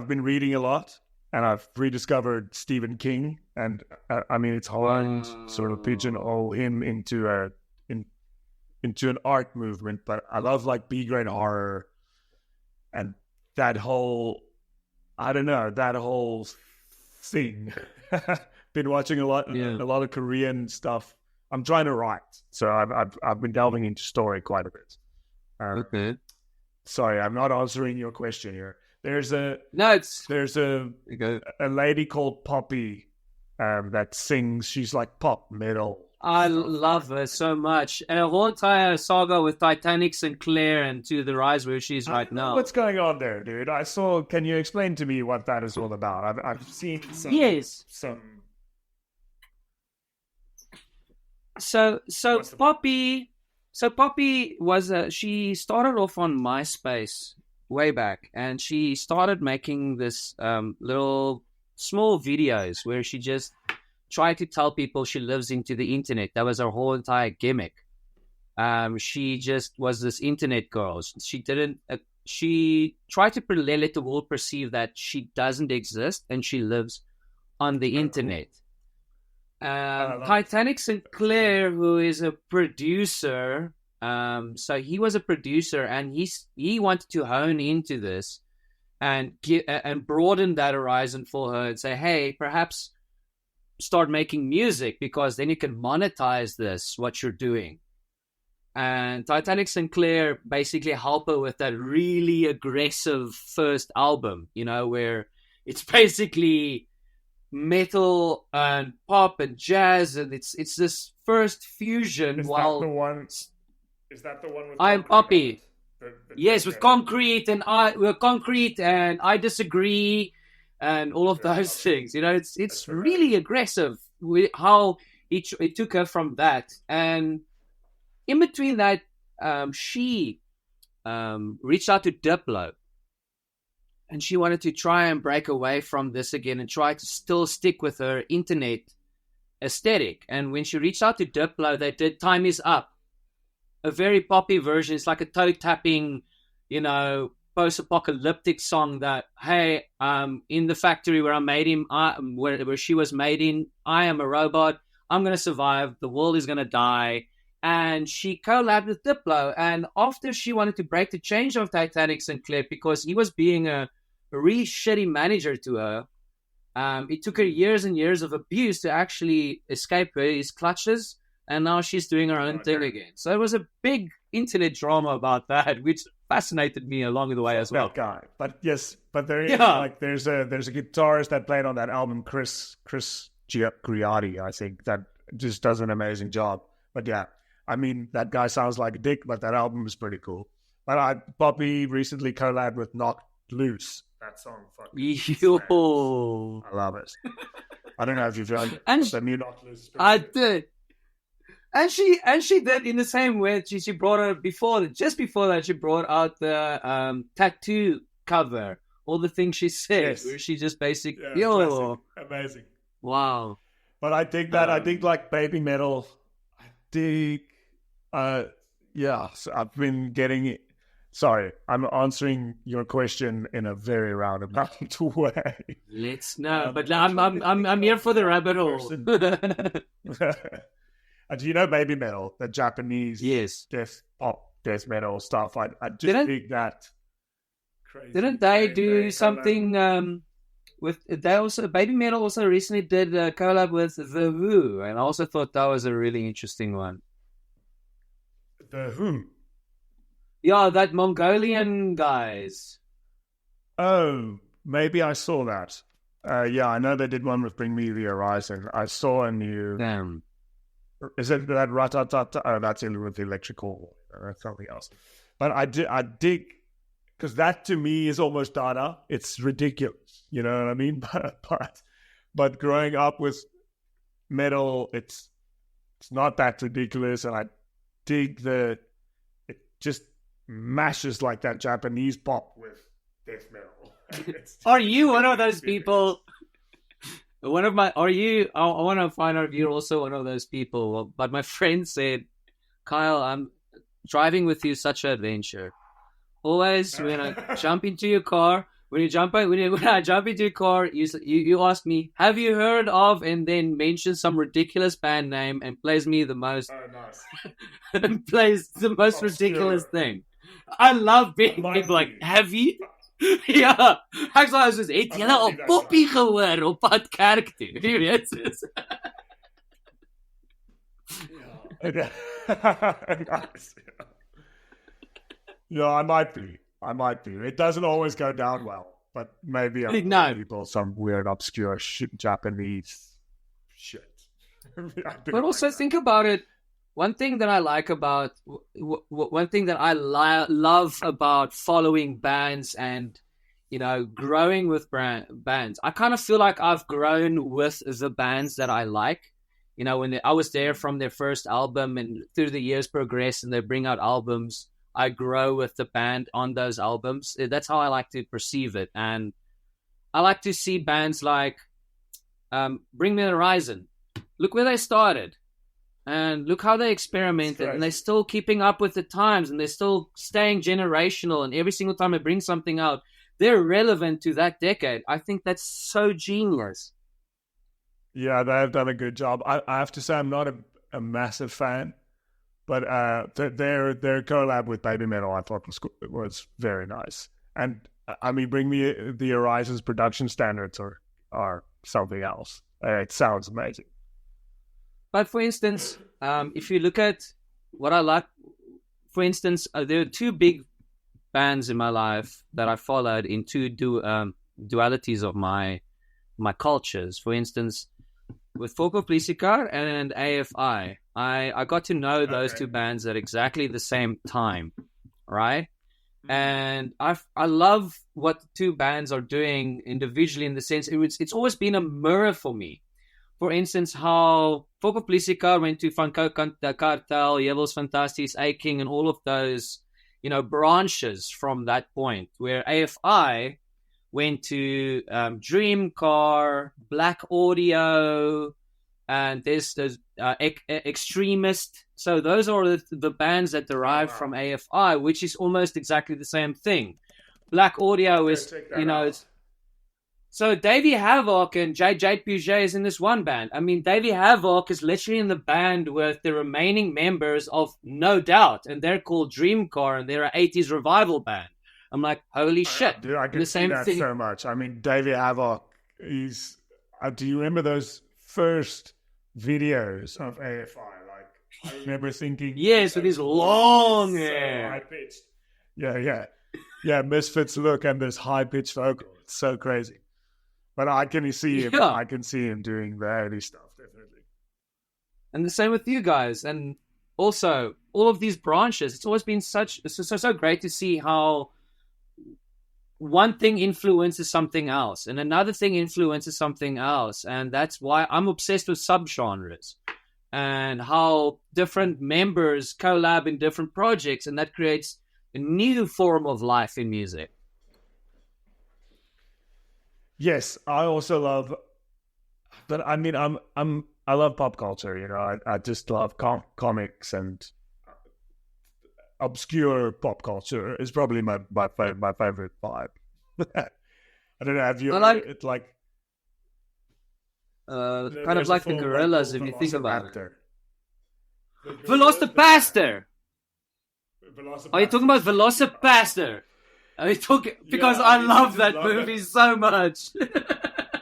Speaker 2: been reading a lot, and I've rediscovered Stephen King, and I mean, it's hard to sort of pigeonhole him into an art movement, but I love like B-grade horror and that whole thing. Been watching a lot of Korean stuff. I'm trying to write, so I've been delving into story quite a bit.
Speaker 1: Okay.
Speaker 2: Sorry, I'm not answering your question here. There's a lady called Poppy that sings. She's like pop metal.
Speaker 1: I love her so much. And a whole entire saga with Titanic Sinclair and To the Rise where she's right now.
Speaker 2: What's going on there, dude? Can you explain to me what that is all about? I've seen some.
Speaker 1: Yes. So Poppy was she started off on MySpace way back, and she started making this little small videos where she just tried to tell people she lives into the internet. That was her whole entire gimmick. She just was this internet girl. She tried to let the world perceive that she doesn't exist and she lives on the internet. Titanic Sinclair, who is a producer, so he was a producer, and he wanted to hone into this and broaden that horizon for her and say, hey, perhaps start making music, because then you can monetize what you're doing. And Titanic Sinclair basically helped her with that really aggressive first album, where it's basically metal and pop and jazz, and it's this first fusion.
Speaker 2: Is that the one with
Speaker 1: I'm Poppy? Yes, with Concrete and I Disagree and all of those things. It's really aggressive with how it took her from that. And in between that, she reached out to Diplo. And she wanted to try and break away from this again and try to still stick with her internet aesthetic. And when she reached out to Diplo, they did Time Is Up, a very poppy version. It's like a toe-tapping, post-apocalyptic song that, hey, in the factory where I made him, where she was made in, I am a robot. I'm going to survive. The world is going to die. And she collabed with Diplo. And after she wanted to break the chains of Titanic Sinclair because he was being a really shitty manager to her, it took her years and years of abuse to actually escape his clutches. And now she's doing her own thing again. So it was a big internet drama about that, which fascinated me along the way as well.
Speaker 2: That guy, but there is there's a guitarist that played on that album, Chris Giacchiati, I think, that just does an amazing job. But yeah, I mean, that guy sounds like a dick, but that album is pretty cool. But Poppy recently collabed with Knocked Loose. That song, fucking
Speaker 1: Yo.
Speaker 2: I love it. I don't know if you've heard
Speaker 1: And
Speaker 2: the new Nautilus.
Speaker 1: I did. And she did in the same way. She brought out just before that, she brought out the tattoo cover. All the things she said,
Speaker 2: Yes.
Speaker 1: where she just basically,
Speaker 2: Amazing.
Speaker 1: Wow.
Speaker 2: But I think that I think like baby metal. I think, so I've been getting it. Sorry, I'm answering your question in a very roundabout way.
Speaker 1: Let's know, but I'm here for the rabbit hole.
Speaker 2: Do you know baby metal, the Japanese death metal stuff? I just think that. Crazy.
Speaker 1: Didn't they do something with? They also baby metal also recently did a collab with The Who, and I also thought that was a really interesting one.
Speaker 2: The Who.
Speaker 1: Yeah, that Mongolian guys.
Speaker 2: Oh, maybe I saw that. I know they did one with Bring Me the Horizon. I saw a new.
Speaker 1: Damn.
Speaker 2: Is it that Ratatata? Oh, that's with the electrical. That's something else. But I dig, because that to me is almost Dada. It's ridiculous. You know what I mean? But growing up with metal, it's not that ridiculous, and I dig it just mashes like that Japanese pop with death metal.
Speaker 1: Are you one of those people? I want to find out if you're also one of those people. But my friend said, Kyle, I'm driving with you such an adventure. Always when I jump into your car, when I jump into your car, you ask me, have you heard of, and then mention some ridiculous band name and plays me the most.
Speaker 2: Oh, nice.
Speaker 1: And plays the most ridiculous thing. I love being like, have you? Ja, ek sê soos het julle al Poppy gehoor op pad kerk toe. Jy weet soos.
Speaker 2: Yeah, I might be. It doesn't always go down well, but maybe people some weird obscure Japanese shit.
Speaker 1: But also think about it. One thing that I like about, love about following bands and, growing with bands, I kind of feel like I've grown with the bands that I like. When I was there from their first album, and through the years progress and they bring out albums, I grow with the band on those albums. That's how I like to perceive it. And I like to see bands like Bring Me the Horizon. Look where they started. And look how they experimented, and they're still keeping up with the times, and they're still staying generational. And every single time they bring something out, they're relevant to that decade. I think that's so genius.
Speaker 2: Yeah, they have done a good job. I have to say, I'm not a massive fan, but their collab with Baby Metal, I thought was very nice. And I mean, Bring Me the Horizon's production standards are something else. It sounds amazing.
Speaker 1: But for instance, if you look at what I like, for instance, there are two big bands in my life that I followed in two dualities of my cultures. For instance, with Volkoplesikar and AFI, I got to know those two bands at exactly the same time, right? And I love what the two bands are doing individually, in the sense it's always been a mirror for me. For instance, how Volkoplesikar went to Van Cartel, Jebels Fantasties, A-King, and all of those, branches from that point, where AFI went to Dreamcar, Black Audio, and there's Extremist. So those are the bands that derive from AFI, which is almost exactly the same thing. Black Audio is, So Davey Havok and Jade Puget is in this one band. I mean, Davey Havok is literally in the band with the remaining members of No Doubt, and they're called Dreamcar, and they're an 80s revival band. I'm like, holy shit.
Speaker 2: Dude, I can see that so much. I mean, Davey Havok, do you remember those first videos of AFI? Like, I remember thinking...
Speaker 1: Yes, with his long hair.
Speaker 2: So high-pitched. Yeah, Misfits look and this high-pitched vocal. It's so crazy. But I can see him. I can see him doing the 80s stuff, definitely.
Speaker 1: And the same with you guys. And also, all of these branches. It's always been so great to see how one thing influences something else, and another thing influences something else, and that's why I'm obsessed with subgenres and how different members collab in different projects, and that creates a new form of life in music.
Speaker 2: Yes, I also love, but I mean, I love pop culture. You know, I just love comics and obscure pop culture is probably my favorite vibe. I don't know. Have you?
Speaker 1: I like
Speaker 2: It's like
Speaker 1: kind of
Speaker 2: there's a
Speaker 1: like the
Speaker 2: film
Speaker 1: gorillas,
Speaker 2: called
Speaker 1: if you think about it.
Speaker 2: Velociraptor.
Speaker 1: Velocipaster. Are you talking about
Speaker 2: Velocipaster.
Speaker 1: Velocipaster? Are you talking because
Speaker 2: Yeah,
Speaker 1: I
Speaker 2: I
Speaker 1: love
Speaker 2: just
Speaker 1: that
Speaker 2: love
Speaker 1: movie
Speaker 2: it.
Speaker 1: so much.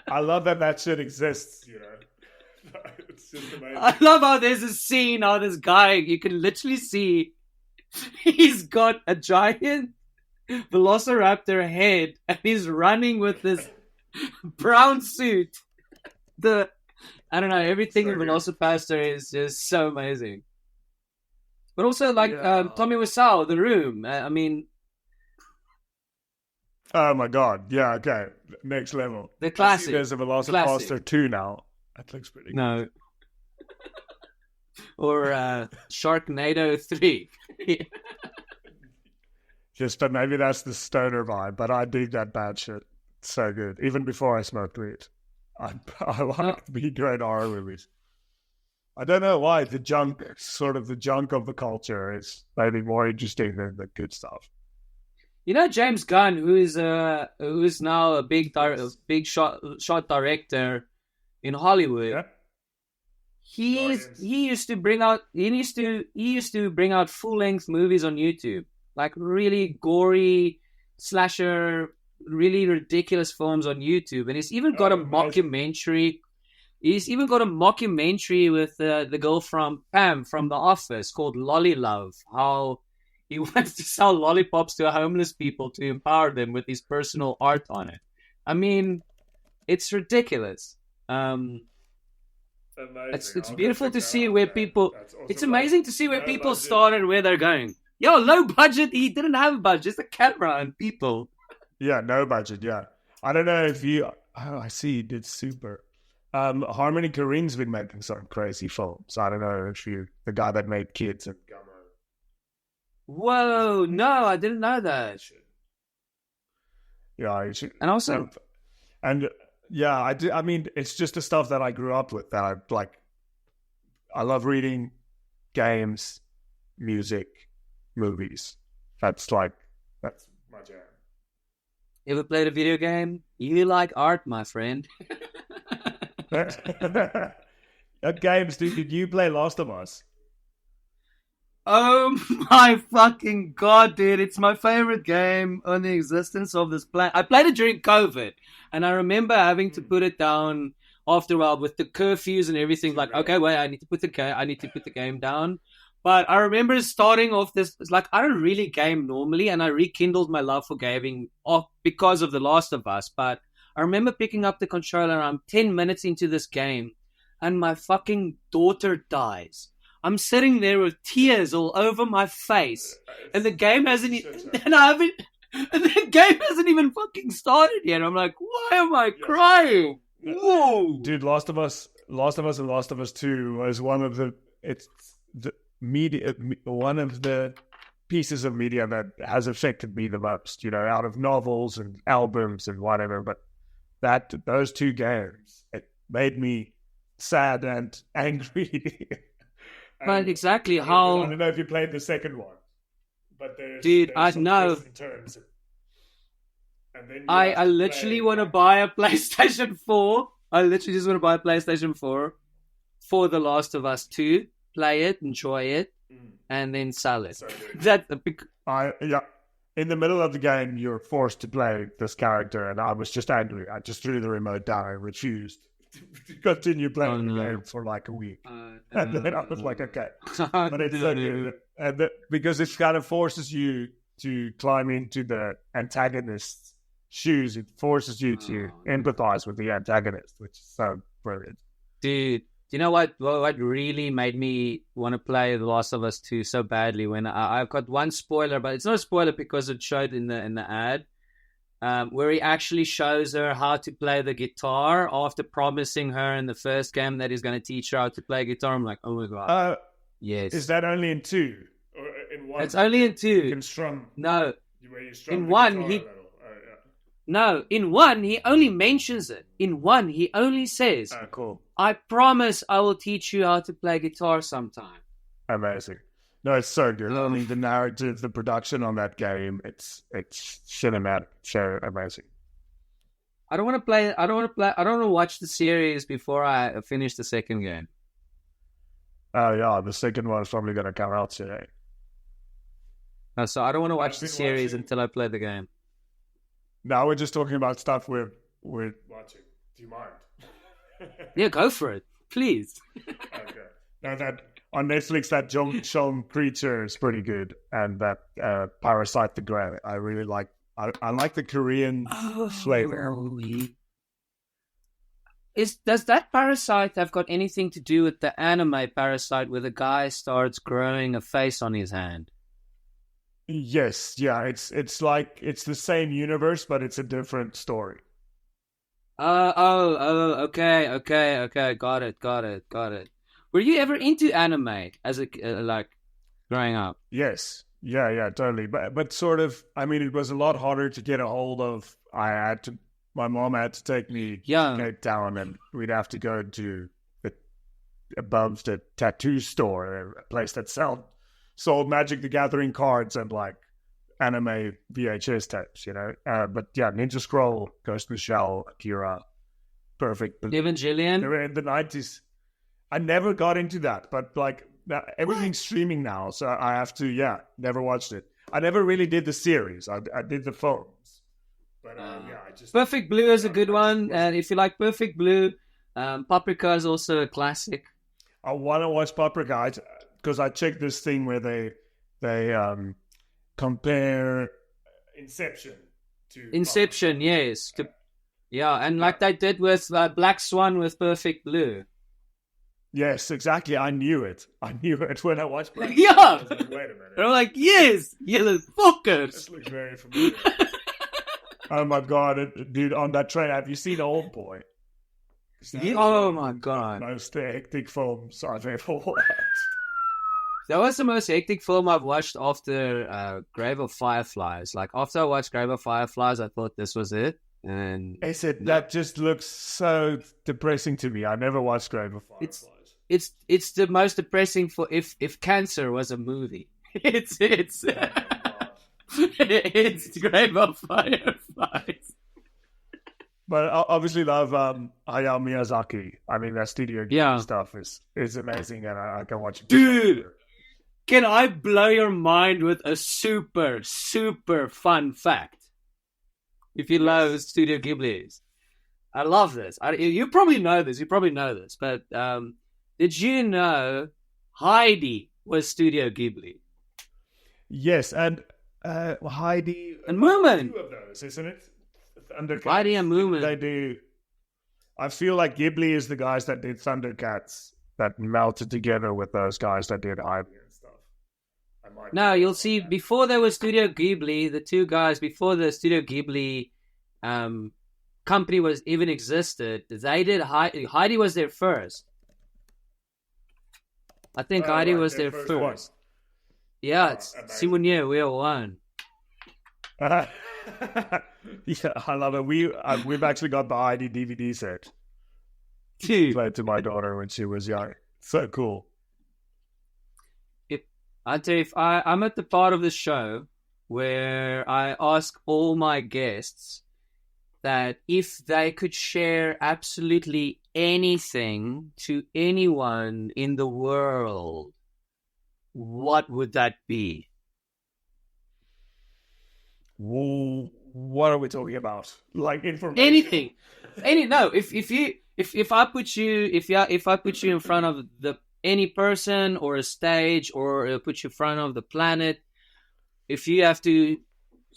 Speaker 2: I love that shit exists. You know, it's just amazing.
Speaker 1: I love how there's a scene how this guy, you can literally see he's got a giant velociraptor head and he's running with this brown suit. I don't know, everything
Speaker 2: So
Speaker 1: in
Speaker 2: good.
Speaker 1: Velocipaster is just so amazing. But also like
Speaker 2: Yeah.
Speaker 1: Tommy Wiseau, The Room. I mean,
Speaker 2: Oh my god. Yeah. Okay. Next level.
Speaker 1: the
Speaker 2: I see
Speaker 1: classic.
Speaker 2: there's a Velocipaster
Speaker 1: Classic.
Speaker 2: 2 now. That looks pretty good.
Speaker 1: No. Or Sharknado 3.
Speaker 2: Just but maybe that's the stoner vibe. But I dig that bad shit. It's so good. Even before I smoked weed, I like the great horror movies. I don't know why the junk of the culture is maybe more interesting than the good stuff.
Speaker 1: You know James Gunn, who's now a big shot director in Hollywood.
Speaker 2: Yeah.
Speaker 1: He used to bring out full length movies on YouTube, like really gory slasher, really ridiculous films on YouTube, and he's even got a mockumentary. He's even got a mockumentary with the girl from Pam from The Office called Lolly Love. How he wants to sell lollipops to homeless people to empower them with his personal art on it. I mean, it's ridiculous. It's beautiful to see where people. It's amazing to see where people started, where they're going. Yo, low budget. He didn't have a budget. Just a camera and people.
Speaker 2: Yeah, no budget. Yeah, I don't know if you. Oh, I see. You did super. Harmony Korine's been making some crazy films. I don't know if you, the guy that made Kids and Gummo.
Speaker 1: Whoa, no, I didn't know that.
Speaker 2: Yeah, you should.
Speaker 1: And also,
Speaker 2: and yeah, I do. I mean, it's just the stuff that I grew up with that I like. I love reading, games, music, movies. That's my jam.
Speaker 1: you ever played a video game? You like art, my friend.
Speaker 2: Games, did you play Last of Us?
Speaker 1: Oh my fucking god, dude. It's my favorite game on the existence of this planet. I played it during COVID, and I remember having to put it down after a while with the curfews and everything. Like, okay, wait, I need to put the game down. But I remember starting off this, it's like, I don't really game normally, and I rekindled my love for gaming because of The Last of Us. But I remember picking up the controller, and I'm 10 minutes into this game, and my fucking daughter dies. I'm sitting there with tears all over my face, and the game hasn't even fucking started yet. I'm like, why am I crying? Whoa,
Speaker 2: dude! Last of Us, and Last of Us 2 was one of the one of the pieces of media that has affected me the most. You know, out of novels and albums and whatever, but those two games, it made me sad and angry.
Speaker 1: But exactly
Speaker 2: I
Speaker 1: how...
Speaker 2: don't know if you played the second one, but
Speaker 1: dude, I know. I literally want to buy a PlayStation 4. I literally just want to buy a PlayStation 4 for The Last of Us 2, play it, enjoy it, and then sell it.
Speaker 2: So
Speaker 1: That's a big...
Speaker 2: In the middle of the game, you're forced to play this character, and I was just angry. I just threw the remote down and refused to continue playing the game for like a week. And then I was like, okay. But it's so good. And because it kind of forces you to climb into the antagonist's shoes. It forces you to empathize with the antagonist, which is so brilliant.
Speaker 1: Dude, you know what really made me want to play The Last of Us 2 so badly? When I've got one spoiler, but it's not a spoiler because it showed in the ad. where he actually shows her how to play the guitar after promising her in the first game that he's going to teach her how to play guitar. I'm like, oh my god, yes.
Speaker 2: Is that only in 2 or in 1?
Speaker 1: It's only in 2.
Speaker 2: You can strum.
Speaker 1: No,
Speaker 2: Where you strum
Speaker 1: in
Speaker 2: the
Speaker 1: 1
Speaker 2: guitar
Speaker 1: he.
Speaker 2: a little.
Speaker 1: No, in 1 he only mentions it. In 1 he only says,
Speaker 2: cool.
Speaker 1: "I promise I will teach you how to play guitar sometime."
Speaker 2: Amazing. No, it's so good. I mean, the narrative, the production on that game, it's cinematic. So amazing.
Speaker 1: I don't want to play. I don't want to watch the series before I finish the second game.
Speaker 2: Oh yeah, the second one is probably going to come out today.
Speaker 1: So I don't want to watch the series until I play the game.
Speaker 2: Now we're just talking about stuff we're watching. Do you mind?
Speaker 1: Yeah, go for it, please.
Speaker 2: Okay. Now that on Netflix, that John Creature is pretty good, and that Parasite the Grey, I really like. I like the Korean flavor.
Speaker 1: Does that Parasite have got anything to do with the anime Parasite, where the guy starts growing a face on his hand?
Speaker 2: Yes, yeah, it's like it's the same universe, but it's a different story.
Speaker 1: Okay, got it. Were you ever into anime as a like growing up?
Speaker 2: Yes, yeah, totally. But sort of, I mean, it was a lot harder to get a hold of. My mom had to take me to Cape Town, and we'd have to go to above the tattoo store, a place that sold Magic the Gathering cards and like anime VHS tapes, you know. But yeah, Ninja Scroll, Ghost in the Shell, Akira, perfect.
Speaker 1: Evangelion?
Speaker 2: They were in the 90s. I never got into that, but like now, everything's streaming now, so I have to, never watched it. I never really did the series. I did the films. But I just...
Speaker 1: Perfect Blue is a good one, and if you like Perfect Blue, Paprika is also a classic.
Speaker 2: I want to watch Paprika because I checked this thing where they compare Inception to
Speaker 1: Inception,
Speaker 2: Paprika.
Speaker 1: yes. And like they did with Black Swan with Perfect Blue.
Speaker 2: Yes, exactly. I knew it when I watched Black Swan.
Speaker 1: Yeah!
Speaker 2: I was like, wait a minute.
Speaker 1: And I'm like, yes! Yellow fuckers!
Speaker 2: This looks very familiar. Oh my god, dude, on that train, have you seen Old Boy?
Speaker 1: Oh my god.
Speaker 2: Most hectic films I've ever watched.
Speaker 1: That was the most hectic film I've watched after Grave of Fireflies. Like, after I watched Grave of Fireflies, I thought this was it. And
Speaker 2: that just looks so depressing to me. I never watched Grave of Fireflies.
Speaker 1: It's the most depressing for if Cancer was a movie. It's it's Grave of Fireflies.
Speaker 2: But I obviously love Hayao Miyazaki. I mean, that studio stuff is amazing, and I can watch it.
Speaker 1: Dude, can I blow your mind with a super, super fun fact? If you love Studio Ghibli's. I love this. You probably know this. But did you know Heidi was Studio Ghibli?
Speaker 2: Yes, and Heidi...
Speaker 1: And Moomin!
Speaker 2: Two of those, isn't it?
Speaker 1: Heidi and Moomin.
Speaker 2: They do... I feel like Ghibli is the guys that did Thundercats that melted together with those guys that did Heidi and stuff.
Speaker 1: No, you'll see, before there was Studio Ghibli, the two guys, before the Studio Ghibli company was even existed, they did Heidi was there first. I think Heidi was there first. Yeah, it's Simonier, we are one.
Speaker 2: Yeah, I love it. We've actually got the Heidi DVD set. Played to my daughter when she was young. So cool.
Speaker 1: I tell you, I'm at the part of the show where I ask all my guests that if they could share absolutely anything to anyone in the world, what would that be?
Speaker 2: Whoa, what are we talking about? Like information?
Speaker 1: Anything. If I put you in front of any person or a stage or put you in front of the planet, if you have to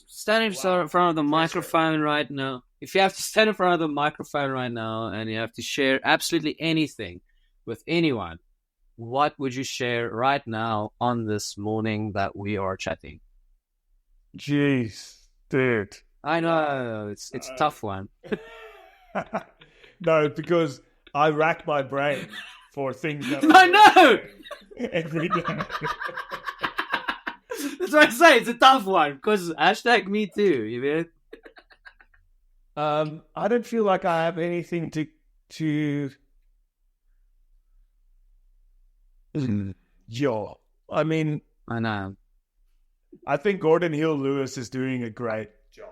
Speaker 1: stand in front of the microphone right now, and you have to share absolutely anything with anyone, what would you share right now on this morning that we are chatting?
Speaker 2: Jeez, dude.
Speaker 1: I know it's a tough one.
Speaker 2: No, because I rack my brain for things that
Speaker 1: I know.
Speaker 2: every day.
Speaker 1: That's what I say. It's a tough one because hashtag me too. You mean?
Speaker 2: I don't feel like I have anything to. Yo, I mean,
Speaker 1: I know.
Speaker 2: I think Gordon Hill Lewis is doing a great job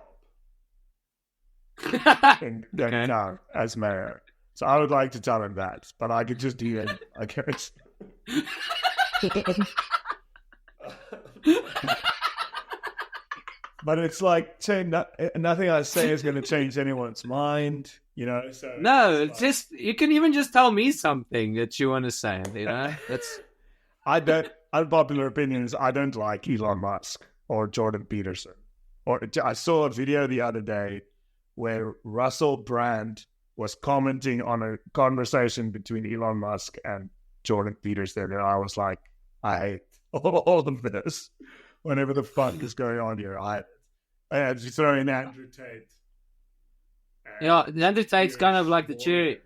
Speaker 2: in town as mayor. So I would like to tell him that, but I could just do it, I guess. But it's like nothing I say is going to change anyone's mind, you know. So
Speaker 1: no, it's just you can even just tell me something that you want to say. You know, that's
Speaker 2: I don't. Unpopular opinions. I don't like Elon Musk or Jordan Peterson. Or I saw a video the other day where Russell Brand was commenting on a conversation between Elon Musk and Jordan Peterson, and I was like, I hate all of this. Whenever the fuck is going on here, I had to throw in Andrew Tate.
Speaker 1: yeah. Andrew Tate's kind of like the cherry.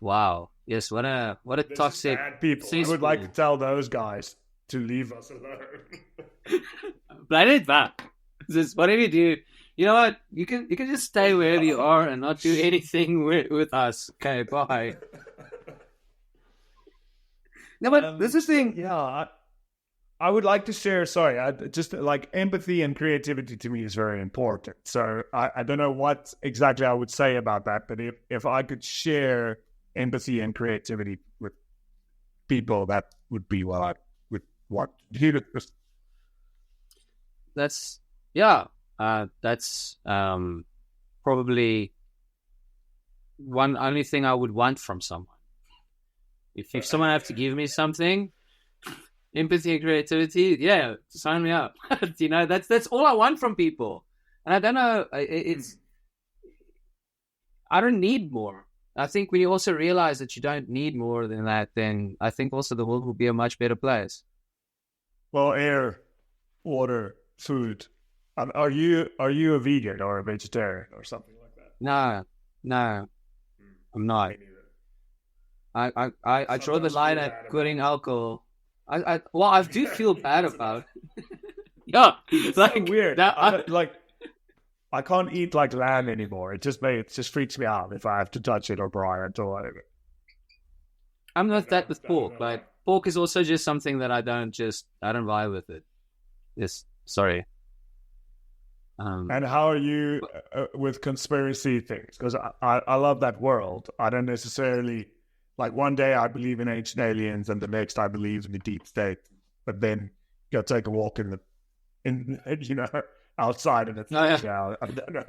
Speaker 1: Wow. Yes. What a toxic
Speaker 2: bad people. I would like to tell those guys to leave us alone.
Speaker 1: But I did that. Just whatever you do, you know what? You can just stay wherever you are and not do anything with us. Okay, bye. No, but this is the thing.
Speaker 2: Yeah, I would like to share. Sorry, just like empathy and creativity to me is very important. So I don't know what exactly I would say about that, but if I could share empathy and creativity with people, that would be what I would want to do.
Speaker 1: That's probably one only thing I would want from someone. If someone have to give me something, empathy and creativity, yeah, sign me up. You know, that's all I want from people. And I don't know, I don't need more. I think when you also realize that you don't need more than that, then I think also the world will be a much better place.
Speaker 2: Well, air, water, food. Are you a vegan or a vegetarian or something like that?
Speaker 1: No, I'm not. I draw the line at quitting alcohol. I do feel bad about it. Yeah, it's like
Speaker 2: so weird. I can't eat like lamb anymore. It just freaks me out if I have to touch it or braai it or whatever.
Speaker 1: I'm not that with pork. Like pork is also just something that I don't vibe with it. Yes, sorry.
Speaker 2: And how are you with conspiracy things? Because I love that world. I don't necessarily like one day I believe in ancient aliens and the next I believe in the deep state. But then you go take a walk in you know, outside and it's I don't know.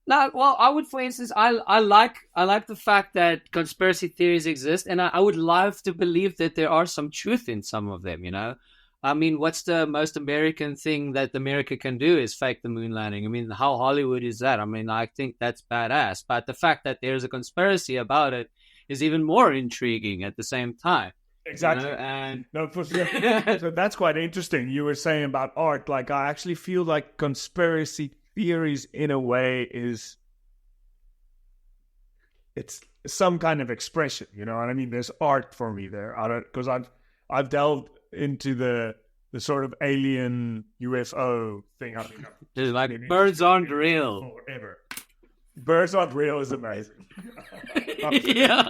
Speaker 1: No, well, I would, for instance, I like the fact that conspiracy theories exist, and I would love to believe that there are some truth in some of them. You know, I mean, what's the most American thing that America can do is fake the moon landing. I mean, how Hollywood is that? I mean, I think that's badass. But the fact that there's a conspiracy about it is even more intriguing at the same time.
Speaker 2: Exactly.
Speaker 1: You know? And
Speaker 2: no, for sure. So that's quite interesting. You were saying about art. Like, I actually feel like conspiracy theories, in a way, it's some kind of expression. You know what I mean? There's art for me there. Because I've delved into the sort of alien UFO thing. I mean,
Speaker 1: there's like birds aren't real.
Speaker 2: Forever. Birds aren't real is amazing.
Speaker 1: Yeah.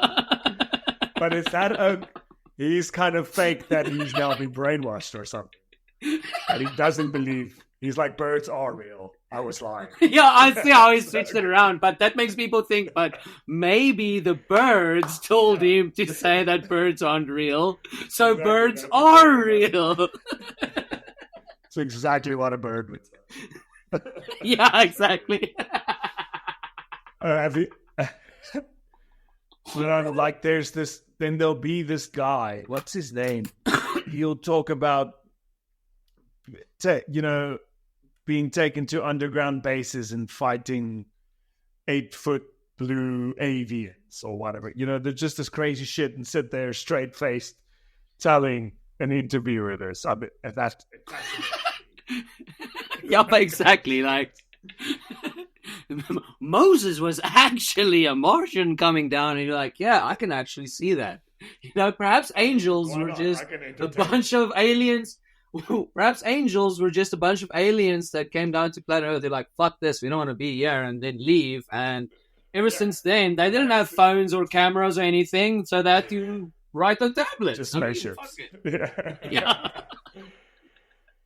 Speaker 2: But is that he's kind of fake that he's now been brainwashed or something. And he doesn't believe. He's like, birds are real. I was lying.
Speaker 1: Yeah, I see how he switched it around, but that makes people think, but maybe the birds told him to say that birds aren't real, so exactly, birds are real.
Speaker 2: It's exactly what a bird would say.
Speaker 1: Yeah, exactly.
Speaker 2: Have you... like, there's this, then there'll be this guy, what's his name? He'll talk about, you know, being taken to underground bases and fighting 8-foot blue avians or whatever. You know, they're just this crazy shit and sit there straight-faced telling an interviewer this. I mean, that's
Speaker 1: Yeah, but exactly. Like Moses was actually a Martian coming down, and you're like, yeah, I can actually see that. Perhaps angels
Speaker 2: Why
Speaker 1: were
Speaker 2: not?
Speaker 1: just
Speaker 2: I can
Speaker 1: a
Speaker 2: entertain.
Speaker 1: bunch of aliens. Perhaps angels were just a bunch of aliens that came down to planet Earth. They're like, fuck this, we don't want to be here, and then leave. And ever since then, they didn't have phones or cameras or anything, so they had to write on tablets.
Speaker 2: Just
Speaker 1: I mean,
Speaker 2: spaceships.
Speaker 1: fuck it. Yeah.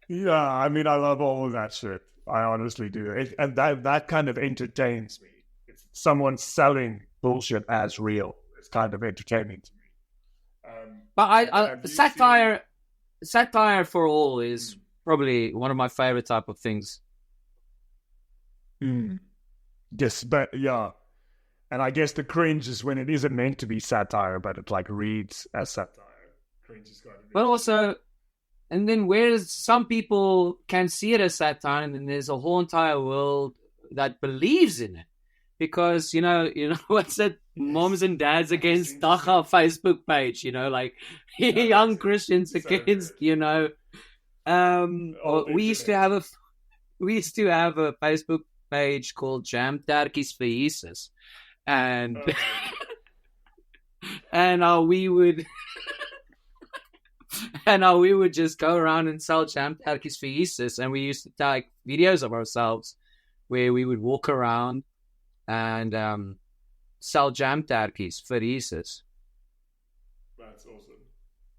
Speaker 2: Yeah, I mean, I love all of that shit. I honestly do. And that kind of entertains me. It's someone selling bullshit as real. It's kind of entertaining to me.
Speaker 1: But
Speaker 2: Have you
Speaker 1: satire for all is probably one of my favorite type of things.
Speaker 2: Yes, but yeah. And I guess the cringe is when it isn't meant to be satire, but it like reads as satire. Cringe is kind of.
Speaker 1: But also, and then whereas some people can see it as satire, and then there's a whole entire world that believes in it. Because, what's that? Moms and dads against Dacha Facebook page, like young Christians against, we used to have a Facebook page called Jam Tarkies for Jesus. And and we would we would just go around and sell jam tarkies for Jesus, and we used to take videos of ourselves where we would walk around and sell jam tarkies for Jesus.
Speaker 2: That's awesome.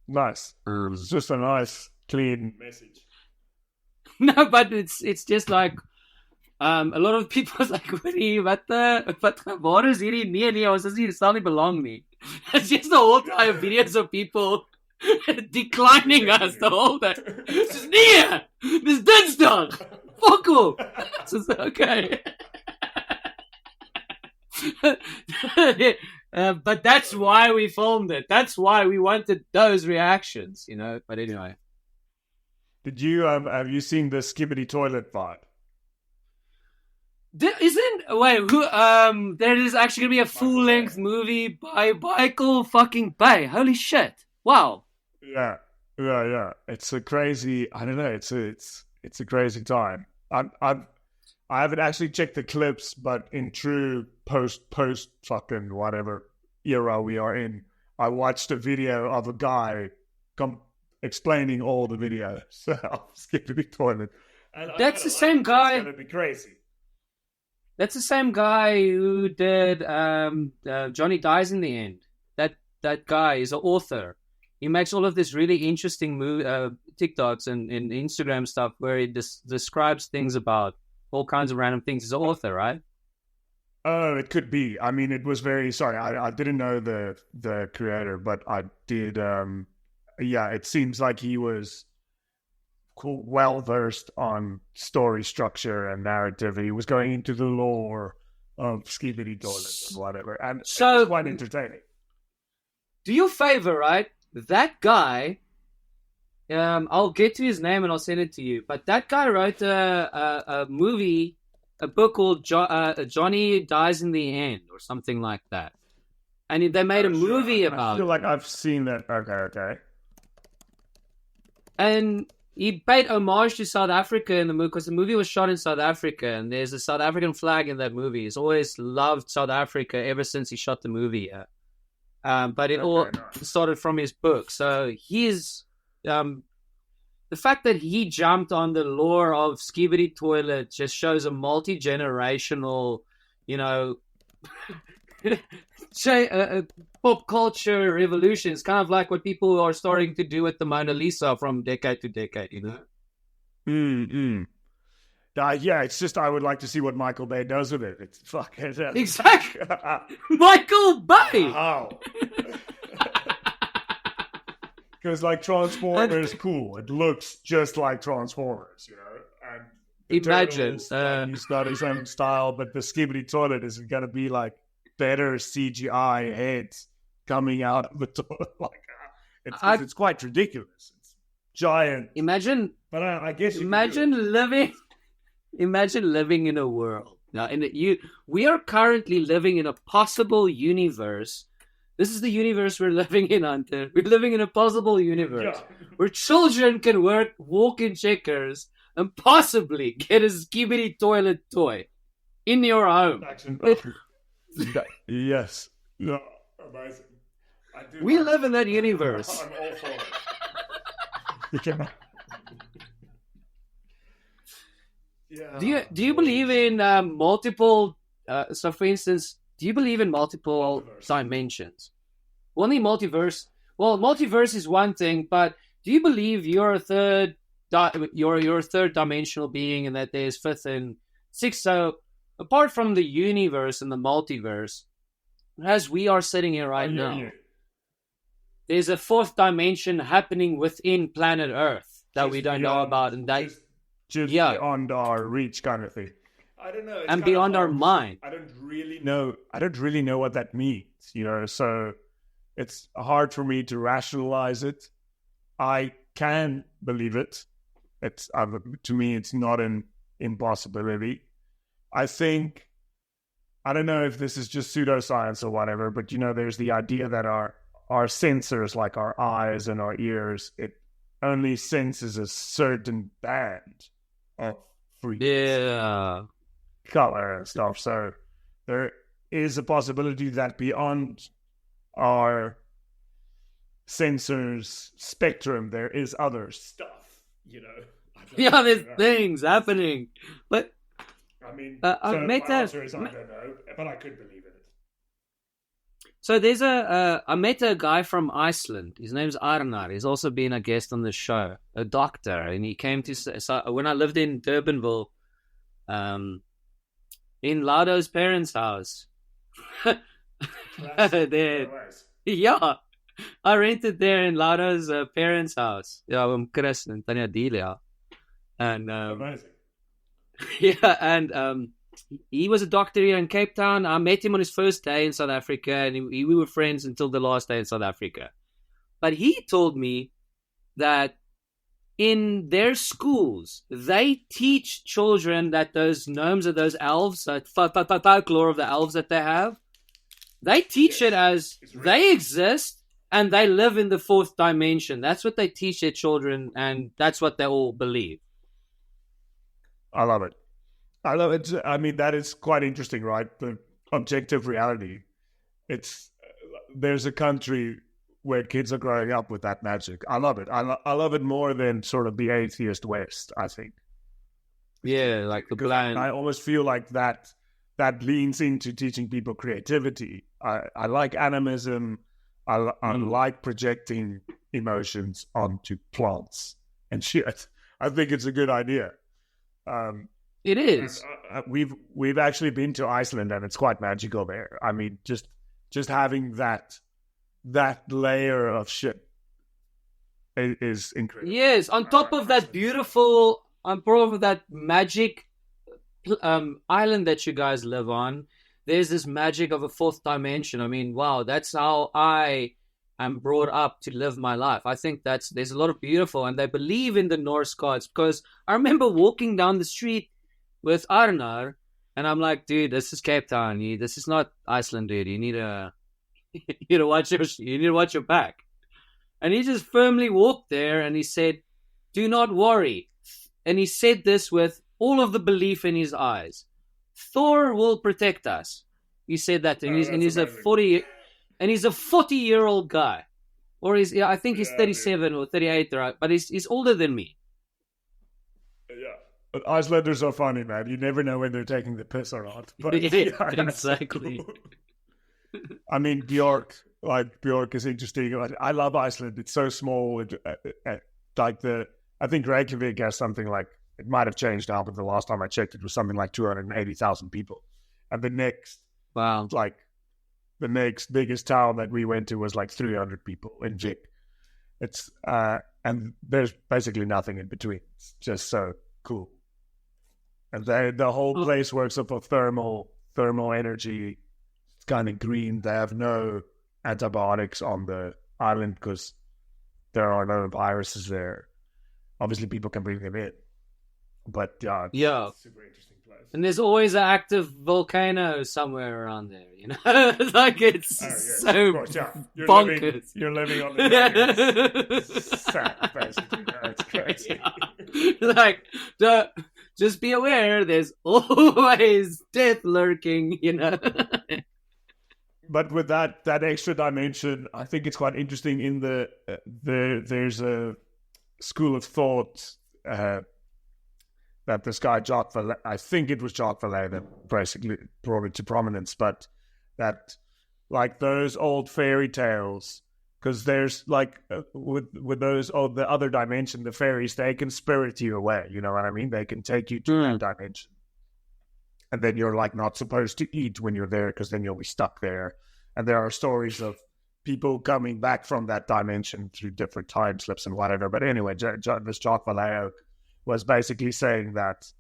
Speaker 2: Nice. It's just a nice, clean message.
Speaker 1: No, but it's just like a lot of people like, waar is hierdie? Nee, ons is nie, dit sal nie belong nie. It's just the whole time of videos of people declining us the whole time. It's just, nee, dis Dinsdag. Fuck off. It's just, okay. But that's why we filmed it. That's why we wanted those reactions, But anyway.
Speaker 2: Did you have you seen the Skibbity Toilet vibe?
Speaker 1: There is actually gonna be a full length movie by Michael fucking Bay. Holy shit! Wow.
Speaker 2: Yeah. It's a crazy. I don't know. It's a crazy time. I haven't actually checked the clips, but in true post fucking whatever era we are in, I watched a video of a guy explaining all the videos of Skibbity Toilet. And
Speaker 1: that's the same guy.
Speaker 2: It's gonna be crazy.
Speaker 1: That's the same guy who did Johnny Dies in the End. That guy is an author. He makes all of this really interesting TikToks and Instagram stuff where he describes things about all kinds of random things. He's an author, right?
Speaker 2: Oh, it could be. I mean, it was very... Sorry, I didn't know the creator, but I did... yeah, it seems like he was well-versed on story structure and narrative. He was going into the lore of Skibbity Toilet and whatever. And so, it was quite entertaining.
Speaker 1: Do you a favor, right? That guy... I'll get to his name and I'll send it to you. But that guy wrote a movie, a book called Johnny Dies in the End or something like that. And they made a movie about it.
Speaker 2: I feel like I've seen that. Okay.
Speaker 1: And he paid homage to South Africa in the movie because the movie was shot in South Africa and there's a South African flag in that movie. He's always loved South Africa ever since he shot the movie. But it all started from his book. So he's... the fact that he jumped on the lore of Skibbity Toilet just shows a multi-generational, pop culture revolution. It's kind of like what people are starting to do with the Mona Lisa from decade to decade,
Speaker 2: Yeah, it's just I would like to see what Michael Bay does with it. It's fucking...
Speaker 1: Exactly. Michael Bay!
Speaker 2: Wow. Because, like, Transformers is cool. It looks just like Transformers, And
Speaker 1: imagine.
Speaker 2: He's got his own style, but the Skibbity Toilet is going to be, like, better CGI heads coming out of the toilet. It's quite ridiculous. It's giant.
Speaker 1: Imagine...
Speaker 2: But I guess
Speaker 1: Imagine living in a world. Now, we are currently living in a possible universe. This is the universe we're living in, Hunter. We're living in a possible universe where children can walk in checkers, and possibly get a skibidi toilet toy in your home.
Speaker 2: Yes. No, amazing.
Speaker 1: We live in that universe.
Speaker 2: I'm all for it. You can...
Speaker 1: Yeah. Do you believe in multiple? So, for instance, do you believe in multiple dimensions? Only multiverse. Well, multiverse is one thing, but do you believe you're a third? You're a third dimensional being, and that there's fifth and sixth. So, apart from the universe and the multiverse, as we are sitting here right now, there's a fourth dimension happening within planet Earth that we don't know about, and that
Speaker 2: just beyond our reach, kind of thing. I don't know,
Speaker 1: and beyond our mind.
Speaker 2: I don't really know what that means, So it's hard for me to rationalize it. I can believe it. It's to me, it's not an impossibility. I think, I don't know if this is just pseudoscience or whatever, but there's the idea that our sensors, like our eyes and our ears, it only senses a certain band of color and stuff. So there is a possibility that beyond our sensors spectrum, there is other stuff.
Speaker 1: There's things happening, but
Speaker 2: I mean,
Speaker 1: I met
Speaker 2: my answer is I don't know, but I could believe it.
Speaker 1: So there's I met a guy from Iceland. His name's Arnar. He's also been a guest on the show, a doctor, and he came to. So when I lived in Durbanville, in Laudo's parents' house, yeah, I rented there in Laudo's parents' house. Yeah, Chris and Tanya Delia, and
Speaker 2: amazing.
Speaker 1: Yeah, and he was a doctor here in Cape Town. I met him on his first day in South Africa, and we were friends until the last day in South Africa. But he told me that in their schools, they teach children that those gnomes are those elves, that folklore of the elves that they have. They teach it as they exist and they live in the fourth dimension. That's what they teach their children, and that's what they all believe.
Speaker 2: I love it. I mean, that is quite interesting, right? The objective reality. There's a country where kids are growing up with that magic. I love it. I love it more than sort of the atheist West, I think.
Speaker 1: Yeah, like the blind.
Speaker 2: I almost feel like that leans into teaching people creativity. I like animism. I like projecting emotions onto plants and shit. I think it's a good idea.
Speaker 1: It is.
Speaker 2: We've actually been to Iceland, and it's quite magical there. I mean, just having that layer of shit is incredible.
Speaker 1: Yes, on top of that beautiful, on top of that magic island that you guys live on, there's this magic of a fourth dimension. I mean, wow, that's how I am brought up to live my life. I think there's a lot of beautiful, and they believe in the Norse gods, because I remember walking down the street with Arnar, and I'm like, dude, this is Cape Town. This is not Iceland, dude. You need to watch your back. And he just firmly walked there, and he said, "Do not worry." And he said this with all of the belief in his eyes. Thor will protect us. He said that, and he's a 40-year-old guy, or I think he's 37 or 38, right? But he's older than me.
Speaker 2: Yeah. But Icelanders are funny, man. You never know when they're taking the piss or not. But
Speaker 1: exactly.
Speaker 2: I mean, Bjork is interesting. I love Iceland. It's so small. I think Reykjavik has something like, it might have changed now, but the last time I checked, it was something like 280,000 people. And the next biggest town that we went to was like 300 people in Vik. It's and there's basically nothing in between. It's just so cool. And the whole place works off of thermal energy. It's kind of green. They have no antibiotics on the island because there are no viruses there. Obviously, people can bring them in. But yeah, it's a super interesting place.
Speaker 1: And there's always an active volcano somewhere around there, you know? Like, it's so bonkers.
Speaker 2: You're living on the Sad, basically. That's crazy.
Speaker 1: Yeah. Like, just be aware, there's always death lurking, you know.
Speaker 2: But with that extra dimension, I think it's quite interesting. In there's a school of thought that this guy Jacques Vallée, I think it was Jacques Vallée that basically brought it to prominence, but that like those old fairy tales, because there's like with those the other dimension, the fairies, they can spirit you away. You know what I mean? They can take you to that dimension. And then you're like not supposed to eat when you're there because then you'll be stuck there. And there are stories of people coming back from that dimension through different time slips and whatever. But anyway, this Jacques Vallée was basically saying that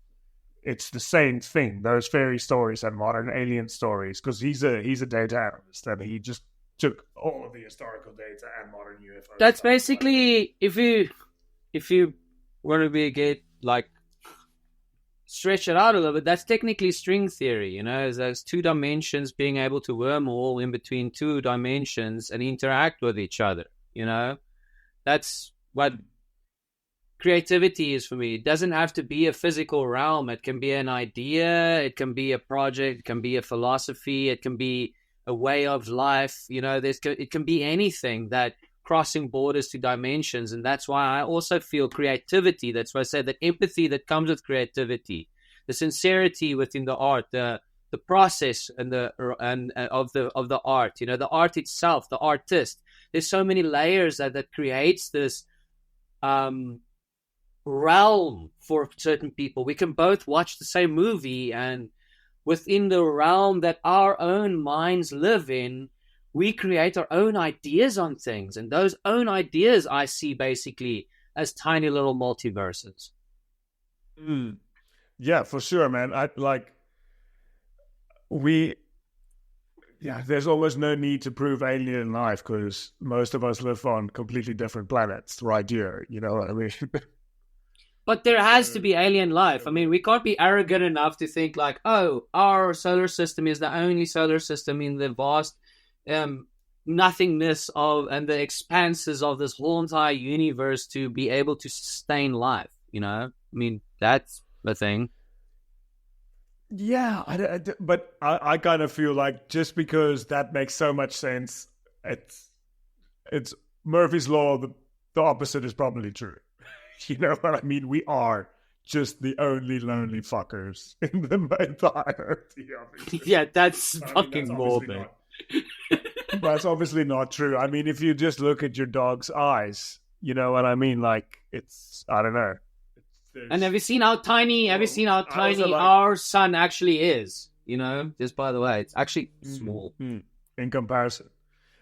Speaker 2: it's the same thing, those fairy stories and modern alien stories, because he's a data analyst and he just took all of the historical data and modern UFOs.
Speaker 1: That's basically, if you want to get like stretch it out a little bit, that's technically string theory, you know, is those two dimensions being able to wormhole in between two dimensions and interact with each other, you know. That's what creativity is for me. It doesn't have to be a physical realm. It can be an idea, it can be a project, it can be a philosophy, it can be a way of life, you know. It can be anything that crossing borders to dimensions. And that's why I also feel creativity, that's why I said that empathy that comes with creativity, the sincerity within the art, the process and of the art, you know, the art itself, the artist. There's so many layers that creates this realm for certain people. We can both watch the same movie, and within the realm that our own minds live in, we create our own ideas on things, and those own ideas I see basically as tiny little multiverses.
Speaker 2: Yeah, for sure, man. There's almost no need to prove alien life because most of us live on completely different planets right here. You know what I mean?
Speaker 1: But there has to be alien life. I mean, we can't be arrogant enough to think like, oh, our solar system is the only solar system in the vast nothingness of and the expanses of this whole entire universe to be able to sustain life, you know. I mean, that's the thing.
Speaker 2: Yeah, but I kind of feel like just because that makes so much sense, it's Murphy's law. The opposite is probably true. You know what I mean? We are just the only lonely fuckers in the entire Earth.
Speaker 1: Yeah, that's fucking morbid.
Speaker 2: That's obviously not true. I mean, if you just look at your dog's eyes, you know what I mean? Like, it's, I don't know.
Speaker 1: And have you seen how tiny our sun actually is? You know, just by the way, it's actually small.
Speaker 2: In comparison.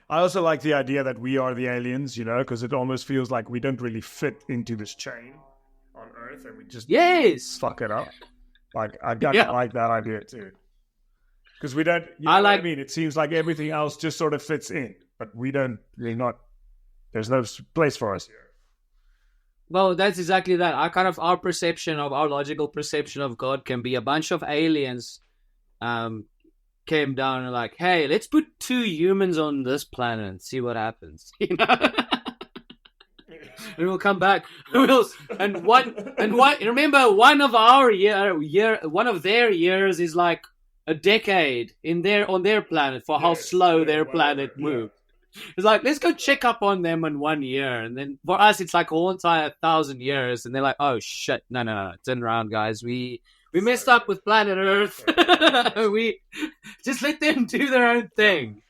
Speaker 2: I also like the idea that we are the aliens, you know, because it almost feels like we don't really fit into this chain on Earth and we just fuck it up. Like, I like that idea too. Because we don't, you know what I mean? It seems like everything else just sort of fits in, but there's no place for us here.
Speaker 1: Well, that's exactly that. Our logical perception of God can be a bunch of aliens came down and like, hey, let's put 2 humans on this planet and see what happens. You know? And we'll come back. Remember, one of their years is like a decade on their planet for how slow their planet moves. It's like, let's go check up on them in 1 year. And then for us, it's like a whole entire 1,000 years. And they're like, oh, shit. No. Turn around, guys. We messed up with planet Earth. We just let them do their own thing.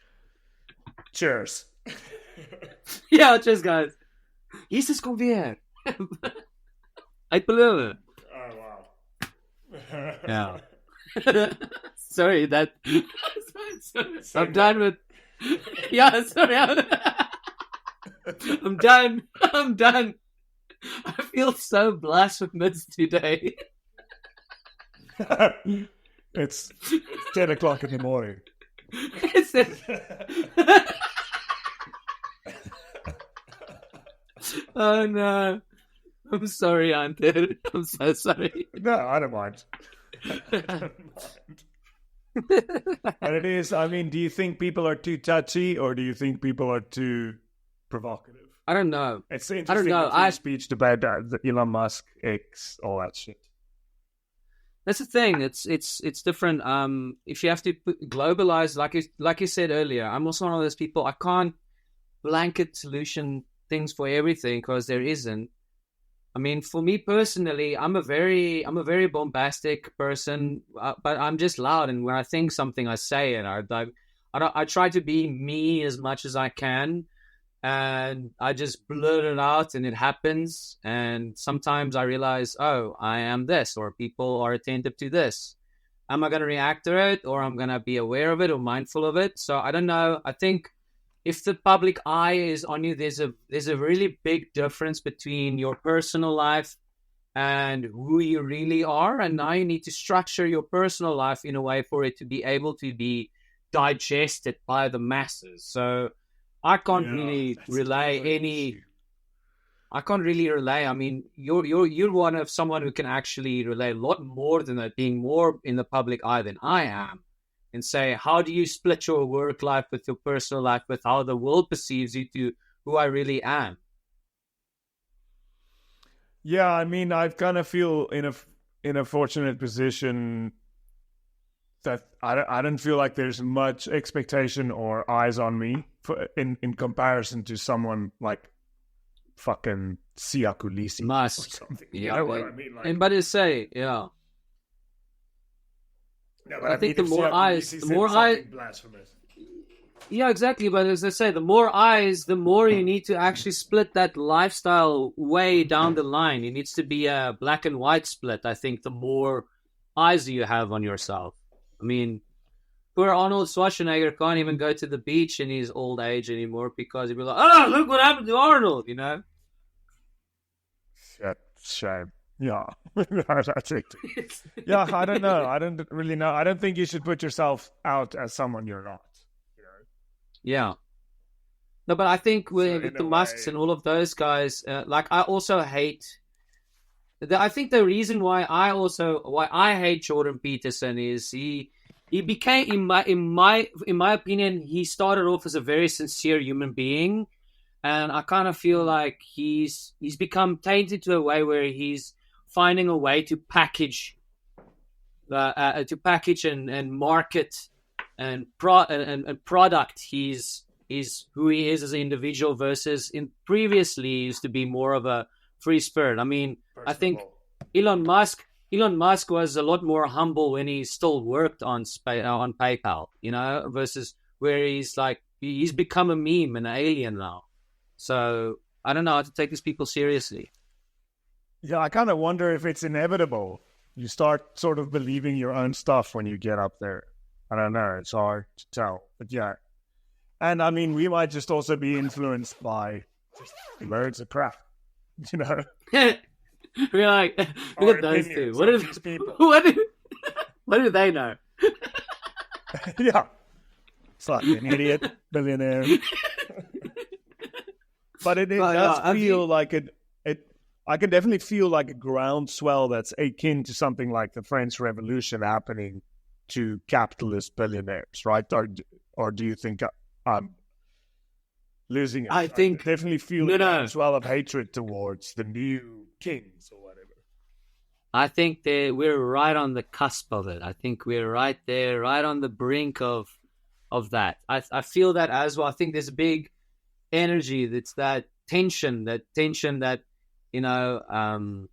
Speaker 2: Cheers.
Speaker 1: Ja, cheers, guys. Jesus kom weer. Uitbeloof.
Speaker 2: Oh, wow.
Speaker 1: Yeah. Sorry, that... I'm done with... Yeah, sorry. I'm done. I feel so blasphemous today.
Speaker 2: It's 10 o'clock in the morning.
Speaker 1: Oh no. I'm sorry, Auntie. I'm so sorry.
Speaker 2: No, I don't mind. And it is, I mean, do you think people are too touchy or do you think people are too provocative?
Speaker 1: I don't know.
Speaker 2: It's
Speaker 1: I don't
Speaker 2: interesting
Speaker 1: know.
Speaker 2: the free speech debate, the Elon Musk, X, all that shit.
Speaker 1: That's the thing. It's different. If you have to globalize, like you said earlier, I'm also one of those people. I can't blanket solution things for everything because there isn't. I mean, for me personally, I'm a very bombastic person, but I'm just loud. And when I think something, I say it. I try to be me as much as I can, and I just blurt it out, and it happens. And sometimes I realize, oh, I am this, or people are attentive to this. Am I going to react to it, or I'm going to be aware of it or mindful of it? So I don't know. I think if the public eye is on you, there's a really big difference between your personal life and who you really are. And now you need to structure your personal life in a way for it to be able to be digested by the masses. So I can't really relay any. I can't really relay. I mean, you're one of someone who can actually relay a lot more than that, being more in the public eye than I am. And say, how do you split your work life with your personal life, with how the world perceives you to who I really am?
Speaker 2: Yeah, I mean, I kind of feel in a fortunate position that I don't feel like there's much expectation or eyes on me in comparison to someone like fucking Sia Kulisi or something.
Speaker 1: Yeah,
Speaker 2: you know what I mean? Like,
Speaker 1: and but it's say, yeah.
Speaker 2: No,
Speaker 1: I think the more eyes,
Speaker 2: blasphemous.
Speaker 1: Yeah, exactly. But as I say, the more eyes, the more you need to actually split that lifestyle way down the line. It needs to be a black and white split. I think the more eyes you have on yourself. I mean, poor Arnold Schwarzenegger can't even go to the beach in his old age anymore because he'd be like, oh, look what happened to Arnold, you know?
Speaker 2: Shame. Yeah, that's it. Yeah, I don't know. I don't really know. I don't think you should put yourself out as someone you're not. You know?
Speaker 1: Yeah. No, but I think with the Musks and all of those guys, like I also hate. I think the reason why I hate Jordan Peterson is he became in my opinion, he started off as a very sincere human being, and I kind of feel like he's become tainted to a way where he's finding a way to package and market and product his who he is as an individual versus in previously he used to be more of a free spirit. I mean, I think Elon Musk was a lot more humble when he still worked on PayPal, you know, versus where he's become a meme, an alien now. So I don't know how to take these people seriously.
Speaker 2: Yeah, I kind of wonder if it's inevitable. You start sort of believing your own stuff when you get up there. I don't know. It's hard to tell. But yeah. And I mean, we might just also be influenced by loads of crap, you know?
Speaker 1: We're like, look at those two. What are these people? What do they know?
Speaker 2: Yeah. It's like an idiot billionaire. But it does feel like it. I can definitely feel like a groundswell that's akin to something like the French Revolution happening to capitalist billionaires, right? Or do you think I'm losing it?
Speaker 1: I think
Speaker 2: I definitely feel a groundswell of hatred towards the new kings or whatever.
Speaker 1: I think we're right on the cusp of it. I think we're right there, right on the brink of that. I feel that as well. I think there's a big energy. That's that tension that you know,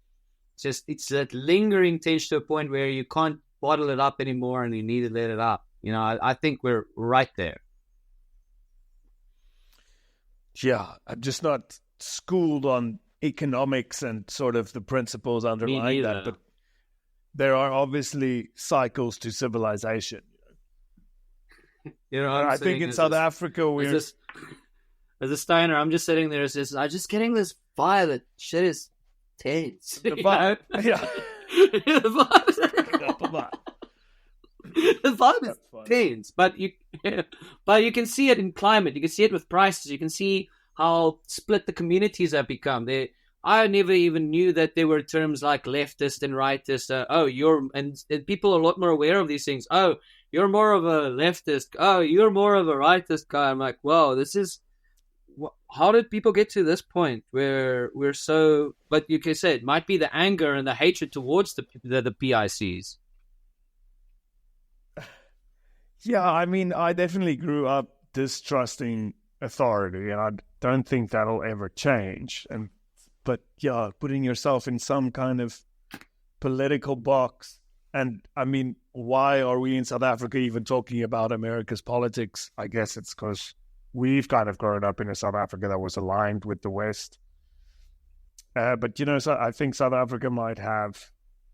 Speaker 1: it's that lingering tension to a point where you can't bottle it up anymore and you need to let it up. You know, I think we're right there.
Speaker 2: Yeah, I'm just not schooled on economics and sort of the principles underlying that, but there are obviously cycles to civilization.
Speaker 1: You know,
Speaker 2: I think in South Africa we're...
Speaker 1: As a Steiner, I'm just sitting there. I'm just getting this vibe that shit is tense.
Speaker 2: The vibe, yeah.
Speaker 1: The vibe is tense, but you can see it in climate. You can see it with prices. You can see how split the communities have become. I never even knew that there were terms like leftist and rightist. And people are a lot more aware of these things. Oh, you're more of a leftist. Oh, you're more of a rightist guy. I'm like, whoa, this is how did people get to this point where we're so? But you can say it might be the anger and the hatred towards the PICs.
Speaker 2: Yeah, I mean, I definitely grew up distrusting authority, and I don't think that'll ever change. But yeah, putting yourself in some kind of political box, and I mean, why are we in South Africa even talking about America's politics? I guess it's because we've kind of grown up in a South Africa that was aligned with the West. But so I think South Africa might have,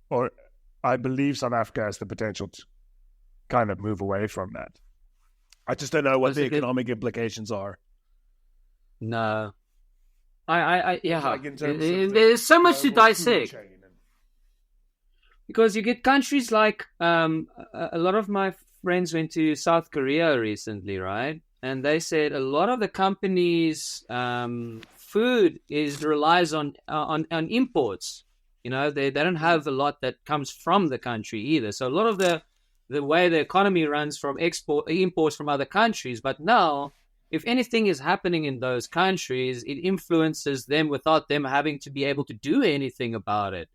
Speaker 2: or I believe South Africa has the potential to kind of move away from that. I just don't know what the economic implications are.
Speaker 1: No, I yeah.
Speaker 2: Like
Speaker 1: there's so much to dissect because you get countries like a lot of my friends went to South Korea recently, right? And they said a lot of the companies' food relies on imports. They don't have a lot that comes from the country either. So a lot of the way the economy runs from imports from other countries. But now, if anything is happening in those countries, it influences them without them having to be able to do anything about it.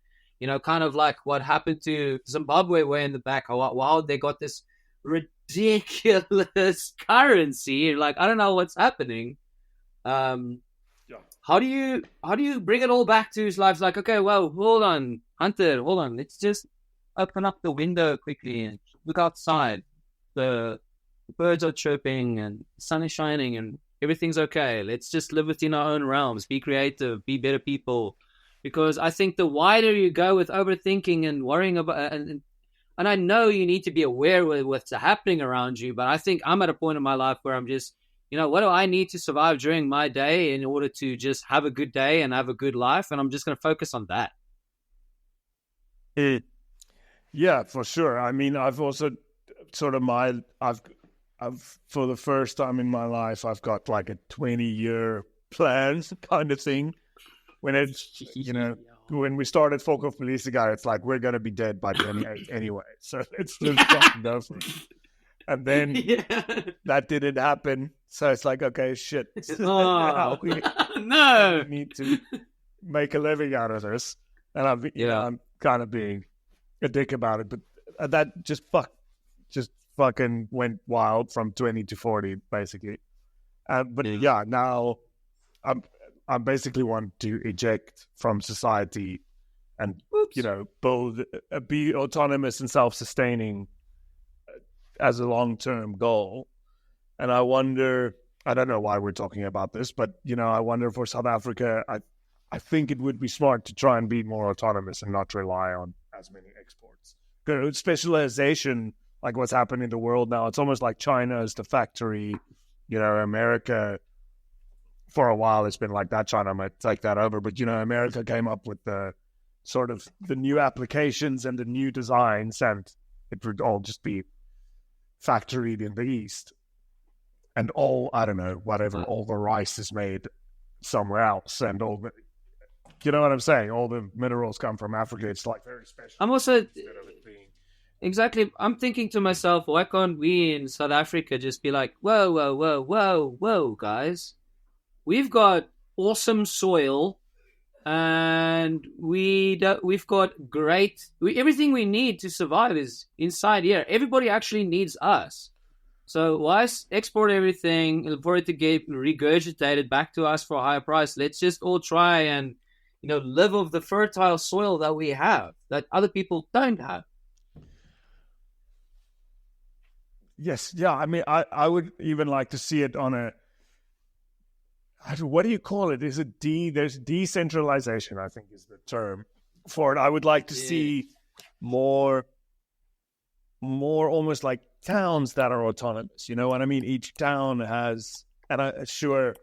Speaker 1: Kind of like what happened to Zimbabwe way in the back. Wow, they got this ridiculous currency. Like, I don't know what's happening. Yeah. How do you bring it all back to his life? Like, okay, well, hold on, Hunter, hold on. Let's just open up the window quickly and look outside. The birds are chirping and the sun is shining and everything's okay. Let's just live within our own realms, be creative, be better people. Because I think the wider you go with overthinking and worrying about, and I know you need to be aware with what's happening around you, but I think I'm at a point in my life where I'm just, what do I need to survive during my day in order to just have a good day and have a good life? And I'm just going to focus on that.
Speaker 2: Yeah, for sure. I mean, I've also sort of I've for the first time in my life, I've got like a 20-year plan kind of thing. When it's, when we started Folk Police Guy, it's like, we're going to be dead by 28 anyway. So it's just fucking go for it. And then that didn't happen. So it's like, okay, shit.
Speaker 1: Oh,
Speaker 2: we need to make a living out of this. And I'm kind of being a dick about it. But that just fucking went wild from 20 to 40, basically. But now I basically want to eject from society and, be autonomous and self-sustaining as a long-term goal. And I wonder, I don't know why we're talking about this, but, I wonder for South Africa, I think it would be smart to try and be more autonomous and not rely on as many exports. Specialization, like what's happened in the world now, it's almost like China is the factory, America. For a while, it's been like that. China might take that over. But, America came up with the sort of the new applications and the new designs, and it would all just be factoried in the East. And all the rice is made somewhere else. And all the, you know what I'm saying? All the minerals come from Africa. It's like very special.
Speaker 1: I'm also... Exactly. I'm thinking to myself, why can't we in South Africa just be like, whoa, guys? We've got awesome soil, and we've got everything we need to survive is inside here. Everybody actually needs us. So why export everything for it to get regurgitated back to us for a higher price? Let's just all try and, live off the fertile soil that we have, that other people don't have.
Speaker 2: Yes, yeah. I mean, I would even like to see it on a, what do you call it? There's decentralization, I think is the term for it. I would like to see more almost like towns that are autonomous. You know what I mean? Each town has, and sure,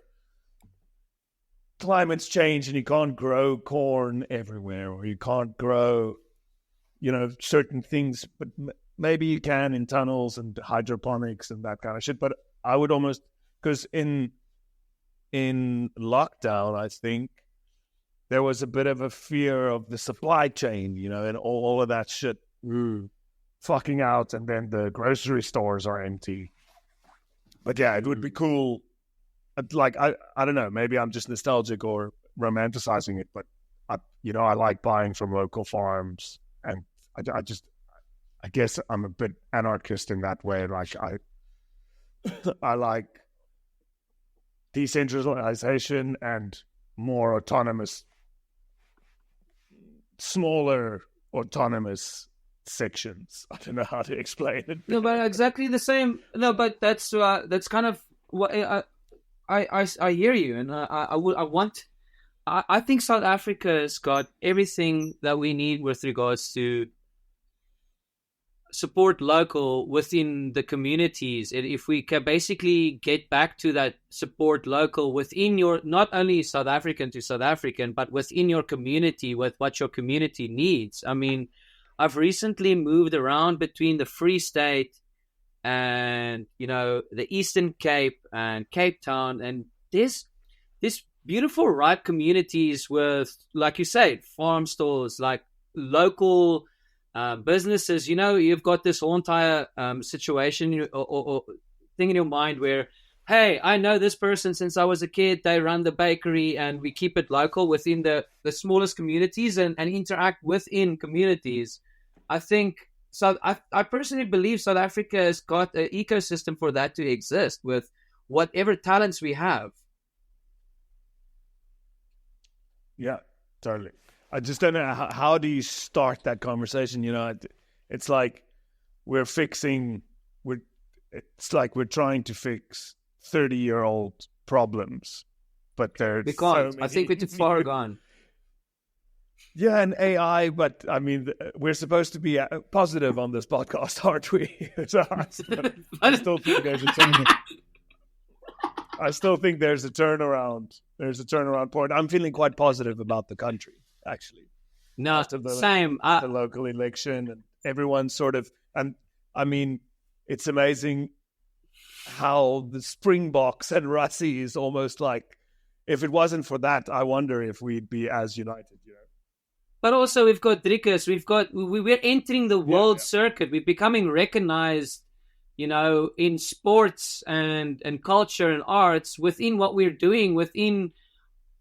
Speaker 2: climate's change and you can't grow corn everywhere, or you can't grow, certain things, but maybe you can in tunnels and hydroponics and that kind of shit. But I would almost, because in lockdown, I think there was a bit of a fear of the supply chain, and all of that shit fucking out, and then the grocery stores are empty. But yeah, it would be cool I don't know, maybe I'm just nostalgic or romanticizing it, but I like buying from local farms, and I guess I'm a bit anarchist in that way. Like I like decentralization and more autonomous, smaller autonomous sections. I don't know how to explain it.
Speaker 1: No, but exactly the same. No, but that's kind of what I hear you, and I think South Africa has got everything that we need with regards to support local within the communities. If we can basically get back to that support local within your, not only South African to South African, but within your community with what your community needs. I mean, I've recently moved around between the Free State and, the Eastern Cape and Cape Town, and there's this beautiful ripe communities with, like you say, farm stores, like local businesses. You've got this whole entire situation or thing in your mind where, hey, I know this person since I was a kid. They run the bakery, and we keep it local within the smallest communities and interact within communities. I think so. I personally believe South Africa has got an ecosystem for that to exist with whatever talents we have.
Speaker 2: Yeah, totally. I just don't know how do you start that conversation. It's like it's like we're trying to fix 30-year-old problems, but there's
Speaker 1: we can't. I think we're too far gone.
Speaker 2: Yeah, and AI, but I mean, we're supposed to be positive on this podcast, aren't we? So I still think there's a turnaround. There's a turnaround point. I'm feeling quite positive about the country, actually.
Speaker 1: No, same.
Speaker 2: The local election, and everyone's sort of, and I mean, it's amazing how the Springboks and Rassie is almost like, if it wasn't for that, I wonder if we'd be as united,
Speaker 1: But also we've got Driekus, we're entering the world circuit. We're becoming recognized, in sports and culture and arts within what we're doing within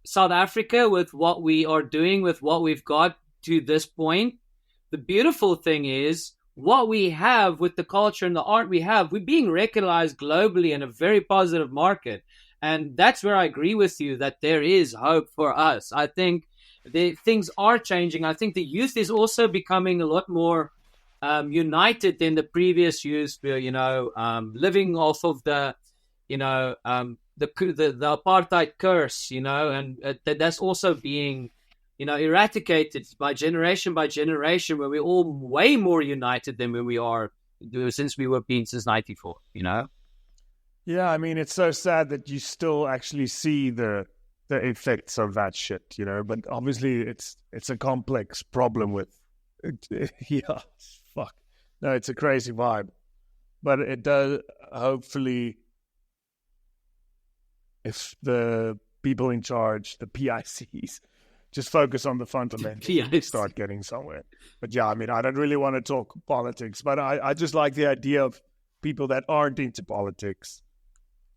Speaker 1: South Africa, with what we are doing, with what we've got to this point. The beautiful thing is what we have with the culture and the art we're being recognized globally in a very positive market. And that's where I agree with you that there is hope for us. I think things are changing. I think the youth is also becoming a lot more united than the previous youth. Living off of the apartheid curse, and that's also being, eradicated by generation, where we're all way more united than when we are since we were being since '94.
Speaker 2: Yeah, I mean, it's so sad that you still actually see the effects of that shit, but obviously it's a complex problem with yeah, fuck. No, it's a crazy vibe. But it does, hopefully, if the people in charge, the PICs, just focus on the fundamentals and start getting somewhere. But yeah, I mean, I don't really want to talk politics, but I just like the idea of people that aren't into politics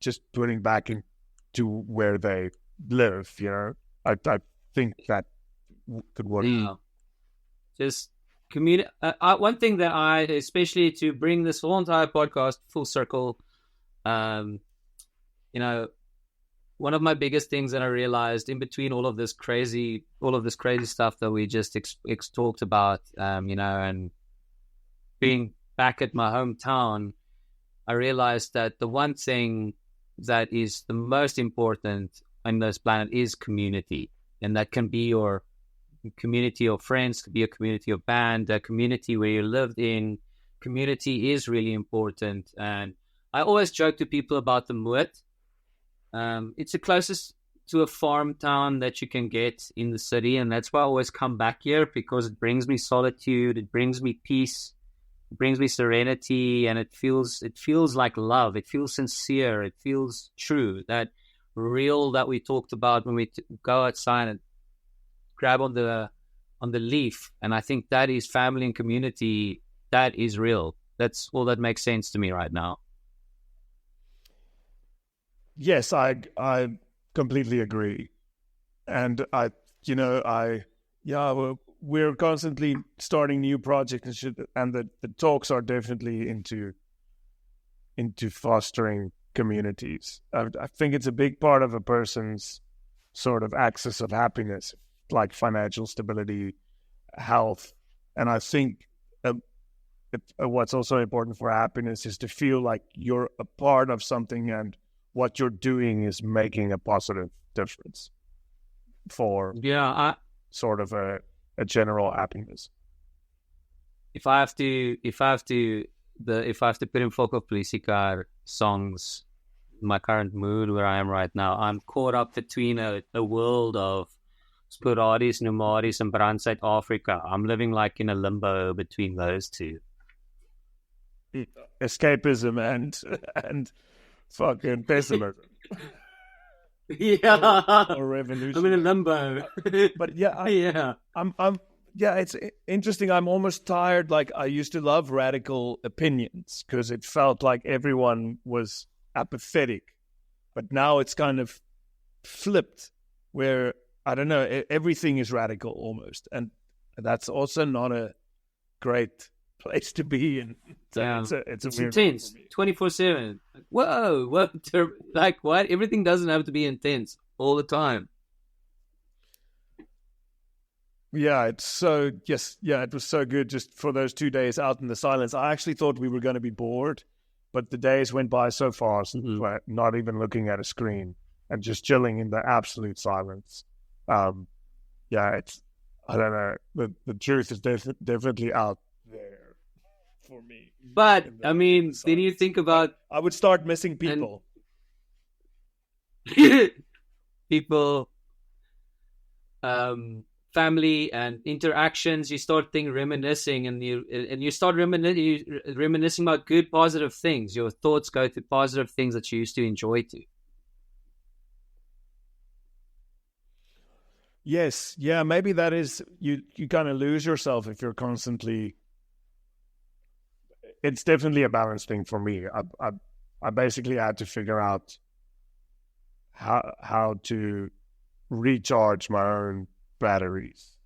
Speaker 2: just putting back into where they live, I think that could work.
Speaker 1: Yeah. Just one thing that I, especially to bring this whole entire podcast full circle, one of my biggest things that I realized in between all of this crazy stuff that we just talked about, and being back at my hometown, I realized that the one thing that is the most important on this planet is community, and that can be your community of friends, could be a community of band, a community where you lived in. Community is really important, and I always joke to people about the Moot. It's the closest to a farm town that you can get in the city, and that's why I always come back here, because it brings me solitude, it brings me peace, it brings me serenity, and it feels like love. It feels sincere. It feels true. That real that we talked about when we go outside and grab on the leaf. And I think that is family and community. That is real. That's all that makes sense to me right now.
Speaker 2: yes, I completely agree, and we're constantly starting new projects and shit, and the talks are definitely into fostering communities. I think it's a big part of a person's sort of axis of happiness, like financial stability, health, and I think what's also important for happiness is to feel like you're a part of something and what you're doing is making a positive difference for
Speaker 1: Yeah,
Speaker 2: sort of a general happiness.
Speaker 1: if I have to put in Foco Polisicar songs, my current mood where I am right now, I'm caught up between a world of Sporadis, Nomadis, and Brand South Africa. I'm living like in a limbo between those two.
Speaker 2: Escapism and fucking pessimism.
Speaker 1: Yeah,
Speaker 2: or revolution.
Speaker 1: I'm in a limbo.
Speaker 2: But yeah,
Speaker 1: yeah,
Speaker 2: it's interesting. I'm almost tired. Like, I used to love radical opinions because it felt like everyone was apathetic, but now it's kind of flipped where, I don't know, everything is radical almost, and that's also not a great place to be in. It's
Speaker 1: intense 24/7. Whoa, what? Like, what? Everything doesn't have to be intense all the time.
Speaker 2: Yeah, it was so good just for those 2 days out in the silence. I actually thought we were going to be bored, but the days went by so fast, not even looking at a screen and just chilling in the absolute silence. I don't know, the truth is definitely out there for me.
Speaker 1: But I mean, then you think about,
Speaker 2: I would start missing people.
Speaker 1: People, family and interactions. You start reminiscing, and you start reminiscing about good, positive things. Your thoughts go to positive things that you used to enjoy too.
Speaker 2: Yes, yeah, maybe that is, you kind of lose yourself if you're constantly. It's definitely a balance thing for me. I basically had to figure out how to recharge my own batteries.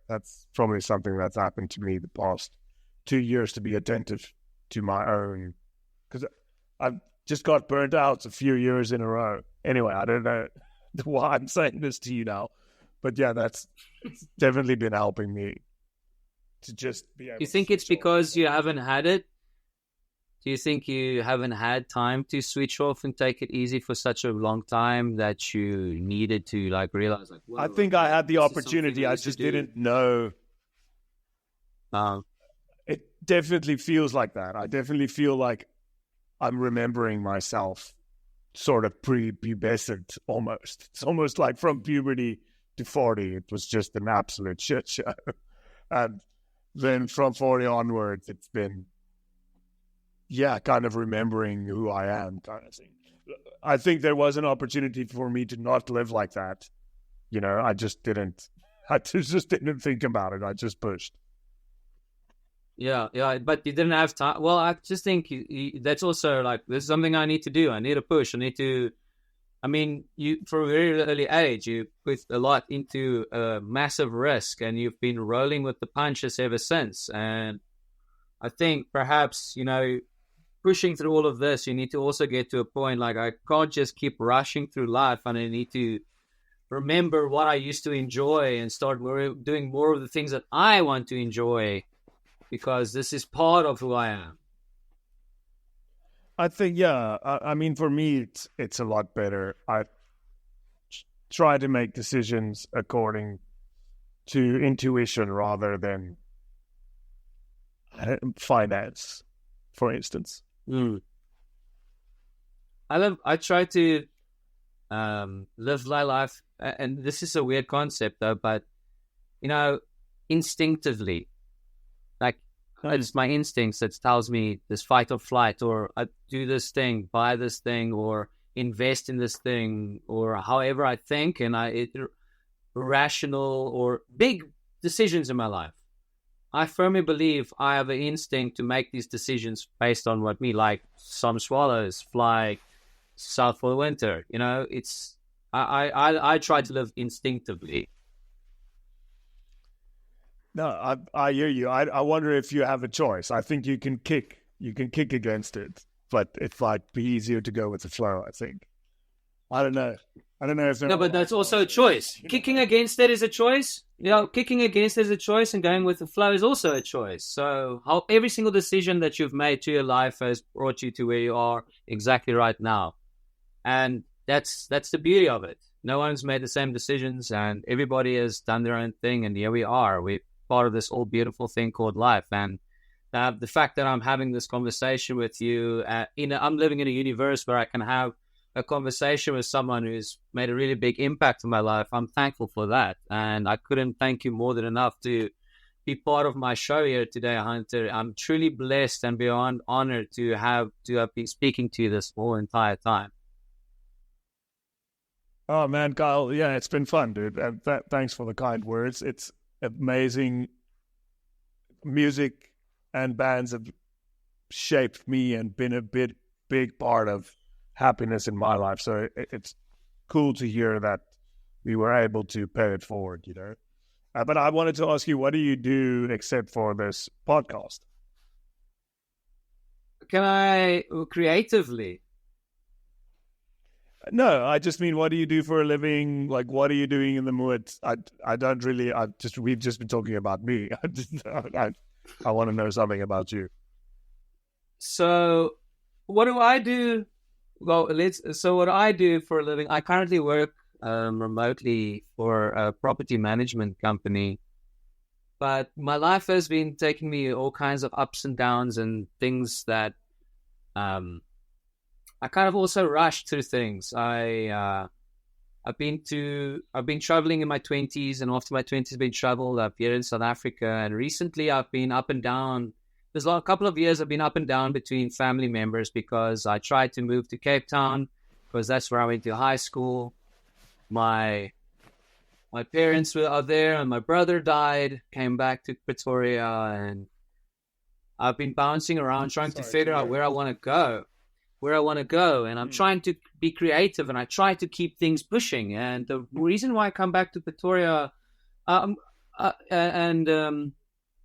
Speaker 2: That's probably something that's happened to me the past 2 years, to be attentive to my own, because I've just got burnt out a few years in a row. Anyway, I don't know why I'm saying this to you now, but yeah, it's definitely been helping me to just be able.
Speaker 1: Do you think it's because you haven't had it? Do you think you haven't had time to switch off and take it easy for such a long time that you needed to realize
Speaker 2: I think I had the opportunity. I just didn't know. It definitely feels like that. I definitely feel like I'm remembering myself sort of pre-pubescent almost. It's almost like from puberty to 40, it was just an absolute shit show. And then from 40 onwards, it's been, kind of remembering who I am kind of thing. I think there was an opportunity for me to not live like that. I just didn't think about it. I just pushed.
Speaker 1: Yeah, but you didn't have time. Well, I just think that's also this is something I need to do. I need to push. You, for a very early age, you put a lot into a massive risk, and you've been rolling with the punches ever since. And I think perhaps, pushing through all of this, you need to also get to a point I can't just keep rushing through life, and I need to remember what I used to enjoy and start doing more of the things that I want to enjoy, because this is part of who I am.
Speaker 2: I think, for me, it's a lot better. I try to make decisions according to intuition rather than finance, for instance.
Speaker 1: I try to live my life, and this is a weird concept though, but instinctively, it's my instincts that tells me this fight or flight, or I do this thing, buy this thing, or invest in this thing, or however I think, and rational or big decisions in my life. I firmly believe I have an instinct to make these decisions based on what some swallows fly south for the winter. You know, it's I try to live instinctively.
Speaker 2: No, I hear you. I wonder if you have a choice. I think you can kick against it, but it might be easier to go with the flow. I think. I don't know. I don't know if there
Speaker 1: No,
Speaker 2: are
Speaker 1: but that's also a choice. Kicking against it is a choice. You know, kicking against it is a choice, and going with the flow is also a choice. So, how every single decision that you've made to your life has brought you to where you are exactly right now, and that's the beauty of it. No one's made the same decisions, and everybody has done their own thing, and here we are. We're part of this all beautiful thing called life, and the fact that I'm having this conversation with you, I'm living in a universe where I can have a conversation with someone who's made a really big impact in my life. I'm thankful for that. And I couldn't thank you more than enough to be part of my show here today, Hunter. I'm truly blessed and beyond honored to have been speaking to you this whole entire time.
Speaker 2: Oh man, Kyle, yeah, it's been fun, dude. Thanks for the kind words. It's amazing. Music and bands have shaped me and been a big part of happiness in my life. So it's cool to hear that we were able to pay it forward, you know. But I wanted to ask you, what do you do except for this podcast?
Speaker 1: Can I creatively?
Speaker 2: No, I just mean, what do you do for a living? Like, what are you doing in the mood? I don't really. We've just been talking about me. I want to know something about you.
Speaker 1: So, what do I do? Well, So, what I do for a living, I currently work remotely for a property management company. But my life has been taking me all kinds of ups and downs and things that I kind of also rushed through things. I've been traveling in my 20s, and after my 20s, I've been traveled up here in South Africa. And recently, I've been up and down. There's a couple of years I've been up and down between family members because I tried to move to Cape Town because that's where I went to high school. My parents were out there, and my brother died. Came back to Pretoria, and I've been bouncing around trying to figure out where I want to go. And I'm trying to be creative, and I try to keep things pushing. And the reason why I come back to Pretoria and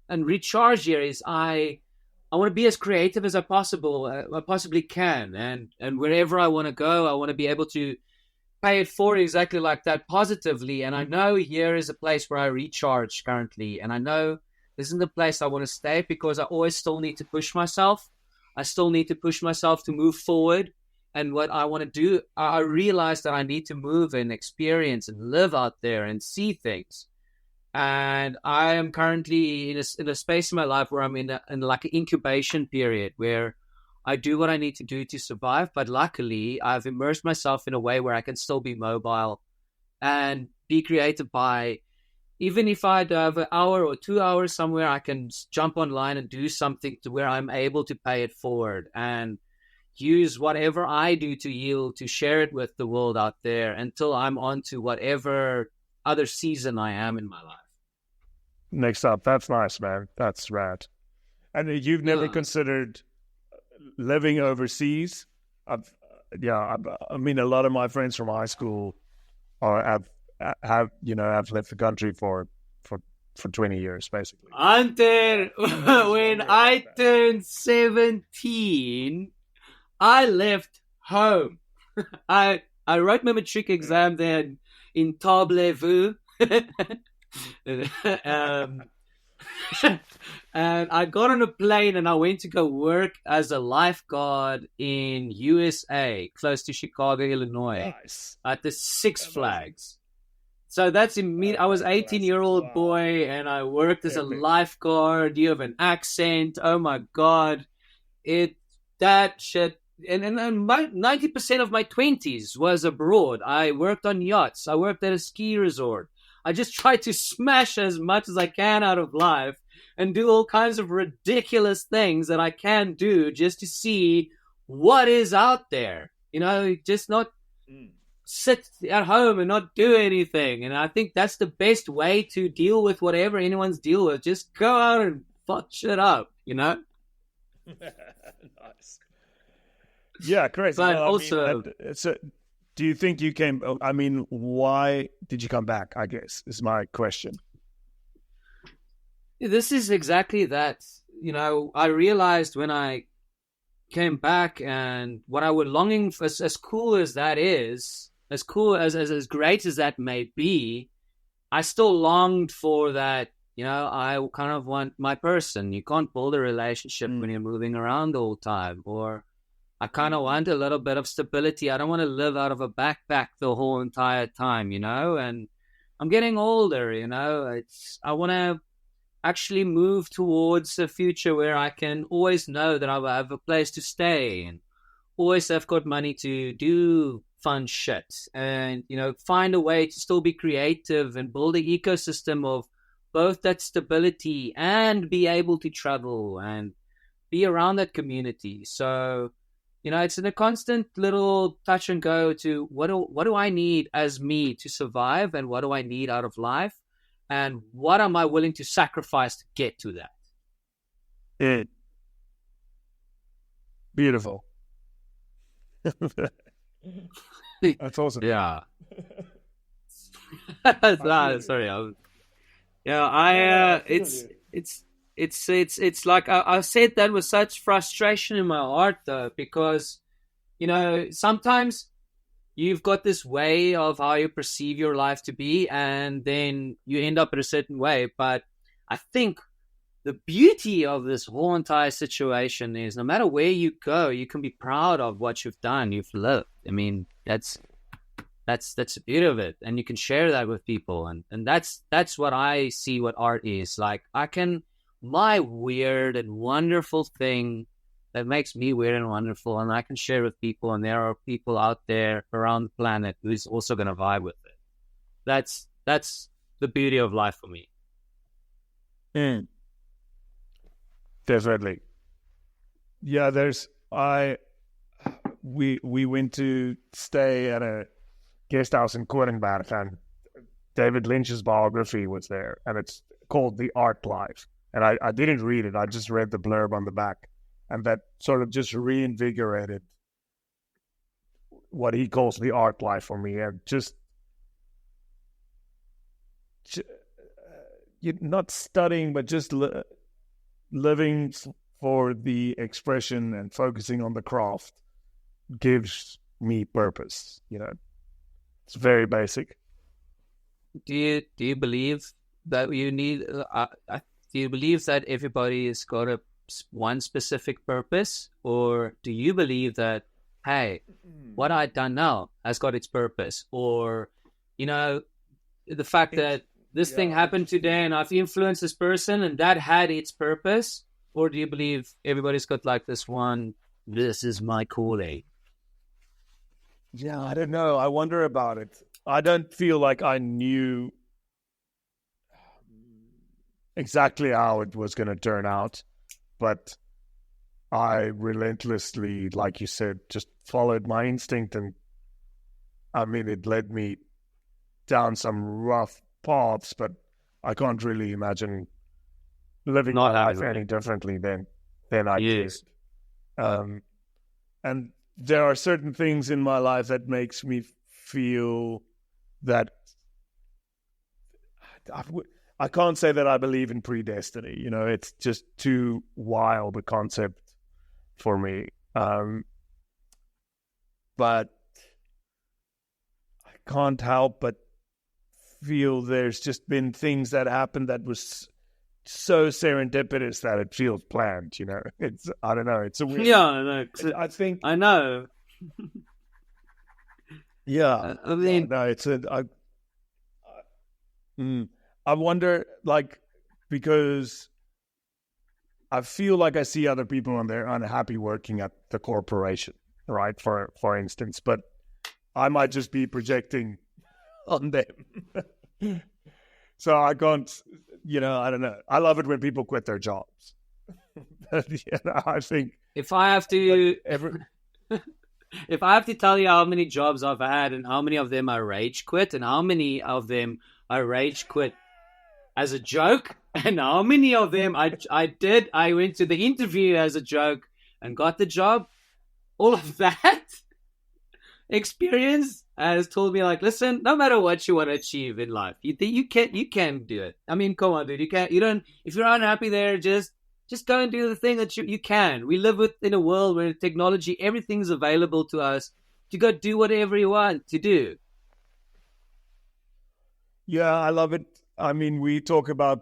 Speaker 1: recharge here is I want to be as creative as I possibly can, and wherever I want to go, I want to be able to pay it forward exactly like that, positively. And I know here is a place where I recharge currently, and I know this isn't the place I want to stay because I always still need to push myself. I still need to push myself to move forward. And what I want to do, I realize that I need to move and experience and live out there and see things. And I am currently in a space in my life where I'm in like an incubation period where I do what I need to do to survive. But luckily, I've immersed myself in a way where I can still be mobile and be creative by, even if I have an hour or 2 hours somewhere, I can jump online and do something to where I'm able to pay it forward and use whatever I do to yield, to share it with the world out there until I'm on to whatever other season I am in my life.
Speaker 2: Next up, that's nice, man. That's rad. And you've never considered living overseas? I mean, a lot of my friends from high school have left the country for 20 years, basically.
Speaker 1: Hunter, when I turned 17, I left home. I wrote my matric exam there in Table-Vu. And I got on a plane and I went to go work as a lifeguard in USA, close to Chicago, Illinois, at the Six Flags. So that's immediate. I was 18-year-old boy and I worked as a lifeguard. You have an accent. Oh my God. That shit. And my 90% of my 20s was abroad. I worked on yachts. I worked at a ski resort. I just tried to smash as much as I can out of life and do all kinds of ridiculous things that I can do just to see what is out there. You know, just not sit at home and not do anything. And I think that's the best way to deal with whatever anyone's deal with. Just go out and fuck shit up, you know?
Speaker 2: Nice. Yeah, crazy.
Speaker 1: But
Speaker 2: No, I
Speaker 1: also,
Speaker 2: mean, so do you think you came? I mean, why did you come back? I guess is my question.
Speaker 1: this is exactly that. I realized when I came back, and what I was longing for, as cool as that is, as cool as great as that may be, I still longed for that. I kind of want my person. You can't build a relationship when you're moving around all the time. Or I kind of want a little bit of stability. I don't want to live out of a backpack the whole entire time, And I'm getting older, I want to actually move towards a future where I can always know that I will have a place to stay and always have got money to do fun shit and, find a way to still be creative and build an ecosystem of both that stability and be able to travel and be around that community. So, it's in a constant little touch and go to what do I need as me to survive, and what do I need out of life, and what am I willing to sacrifice to get to that?
Speaker 2: Beautiful. That's awesome.
Speaker 1: Yeah. Sorry. It's like I said that with such frustration in my heart, though, because sometimes you've got this way of how you perceive your life to be, and then you end up in a certain way. But I think the beauty of this whole entire situation is no matter where you go, you can be proud of what you've done, you've lived. I mean, that's the beauty of it, and you can share that with people, and that's what I see what art is like. My weird and wonderful thing that makes me weird and wonderful, and I can share with people, and there are people out there around the planet who's also going to vibe with it. That's the beauty of life for me.
Speaker 2: Definitely. Yeah, we went to stay at a guest house in Koningsberg, and David Lynch's biography was there, and it's called The Art Life. And I didn't read it, I just read the blurb on the back, and that sort of just reinvigorated what he calls the art life for me. And just you're not studying, but just living for the expression and focusing on the craft gives me purpose. It's very basic.
Speaker 1: Do you believe that you need? Do you believe that everybody has got one specific purpose, or do you believe that, hey, what I've done now has got its purpose, or the fact that this thing happened today and I've influenced this person and that had its purpose? Or do you believe everybody's got like this one, this is my calling?
Speaker 2: Yeah, I don't know. I wonder about it. I don't feel like I knew exactly how it was going to turn out, but I relentlessly, like you said, just followed my instinct, and I mean, it led me down some rough paths, but I can't really imagine living my life any differently than I did. And there are certain things in my life that makes me feel that I can't say that I believe in predestiny. It's just too wild a concept for me. But I can't help but feel there's just been things that happened that was so serendipitous that it feels planned. It's, I don't know. It's a weird.
Speaker 1: Yeah,
Speaker 2: I think
Speaker 1: I know.
Speaker 2: Yeah,
Speaker 1: I mean,
Speaker 2: no, it's I wonder, like, because I feel like I see other people and they're unhappy working at the corporation, right? For instance, but I might just be projecting on them. So I can't, I don't know. I love it when people quit their jobs. I think
Speaker 1: if I have to, if I have to tell you how many jobs I've had and how many of them I rage quit and how many of them I rage quit as a joke and how many of them I went to the interview as a joke and got the job, all of that experience has told me, like, listen, no matter what you want to achieve in life, you can do it. I mean, come on, dude, you don't, if you're unhappy there, just go and do the thing that you can. We live in a world where technology, everything's available to us to go do whatever you want to do.
Speaker 2: Yeah, I love it. I mean, we talk about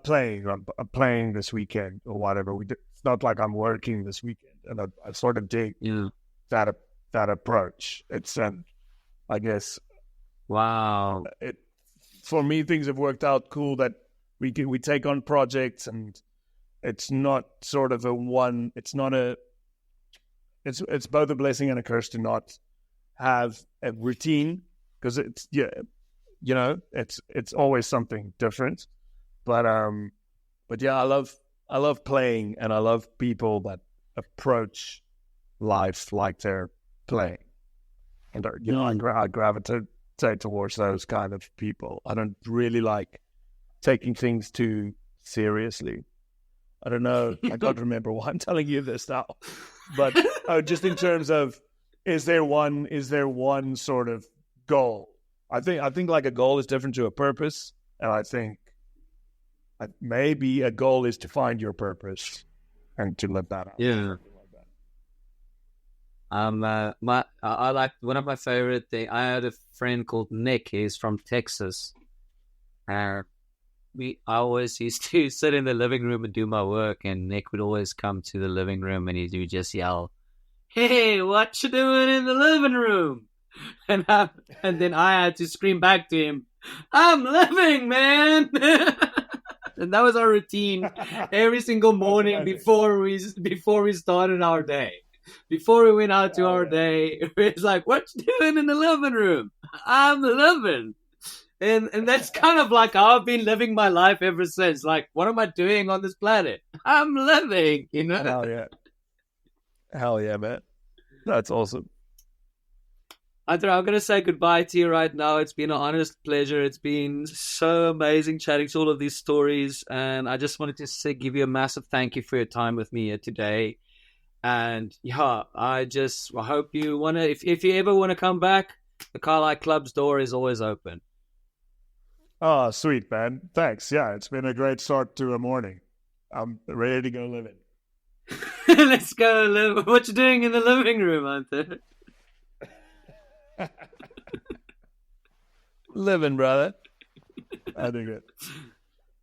Speaker 2: playing. I'm playing this weekend or whatever. It's not like I'm working this weekend, and I sort of dig that approach. It's I guess,
Speaker 1: wow.
Speaker 2: For me, things have worked out cool that we take on projects, and it's not sort of it's both a blessing and a curse to not have a routine, because it's always something different. But yeah, I love playing, and I love people that approach life like they're playing. And I gravitate towards those kind of people. I don't really like taking things too seriously. I don't know. I can't remember why I'm telling you this now. But just in terms of, is there one sort of goal? I think like a goal is different to a purpose, and I think maybe a goal is to find your purpose and to live that out.
Speaker 1: Yeah. I like, one of my favorite things. I had a friend called Nick. He's from Texas. I always used to sit in the living room and do my work, and Nick would always come to the living room and he would just yell, "Hey, what you doing in the living room?" And then I had to scream back to him, "I'm living, man." And that was our routine every single morning before we started our day. Before we went out to our day, it was like, "What you doing in the living room?" "I'm living." And that's kind of like how I've been living my life ever since. Like, what am I doing on this planet? I'm living,
Speaker 2: Hell yeah, man. That's awesome.
Speaker 1: Hunter, I'm going to say goodbye to you right now. It's been an honest pleasure. It's been so amazing chatting to all of these stories. And I just wanted to give you a massive thank you for your time with me here today. And yeah, I hope you want to, if you ever want to come back, the Carlisle Club's door is always open.
Speaker 2: Oh, sweet, man. Thanks. Yeah, it's been a great start to a morning. I'm ready to go living.
Speaker 1: Let's go live. What you doing in the living room, Hunter?
Speaker 2: Living, brother. I dig it.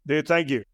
Speaker 2: Dude, thank you.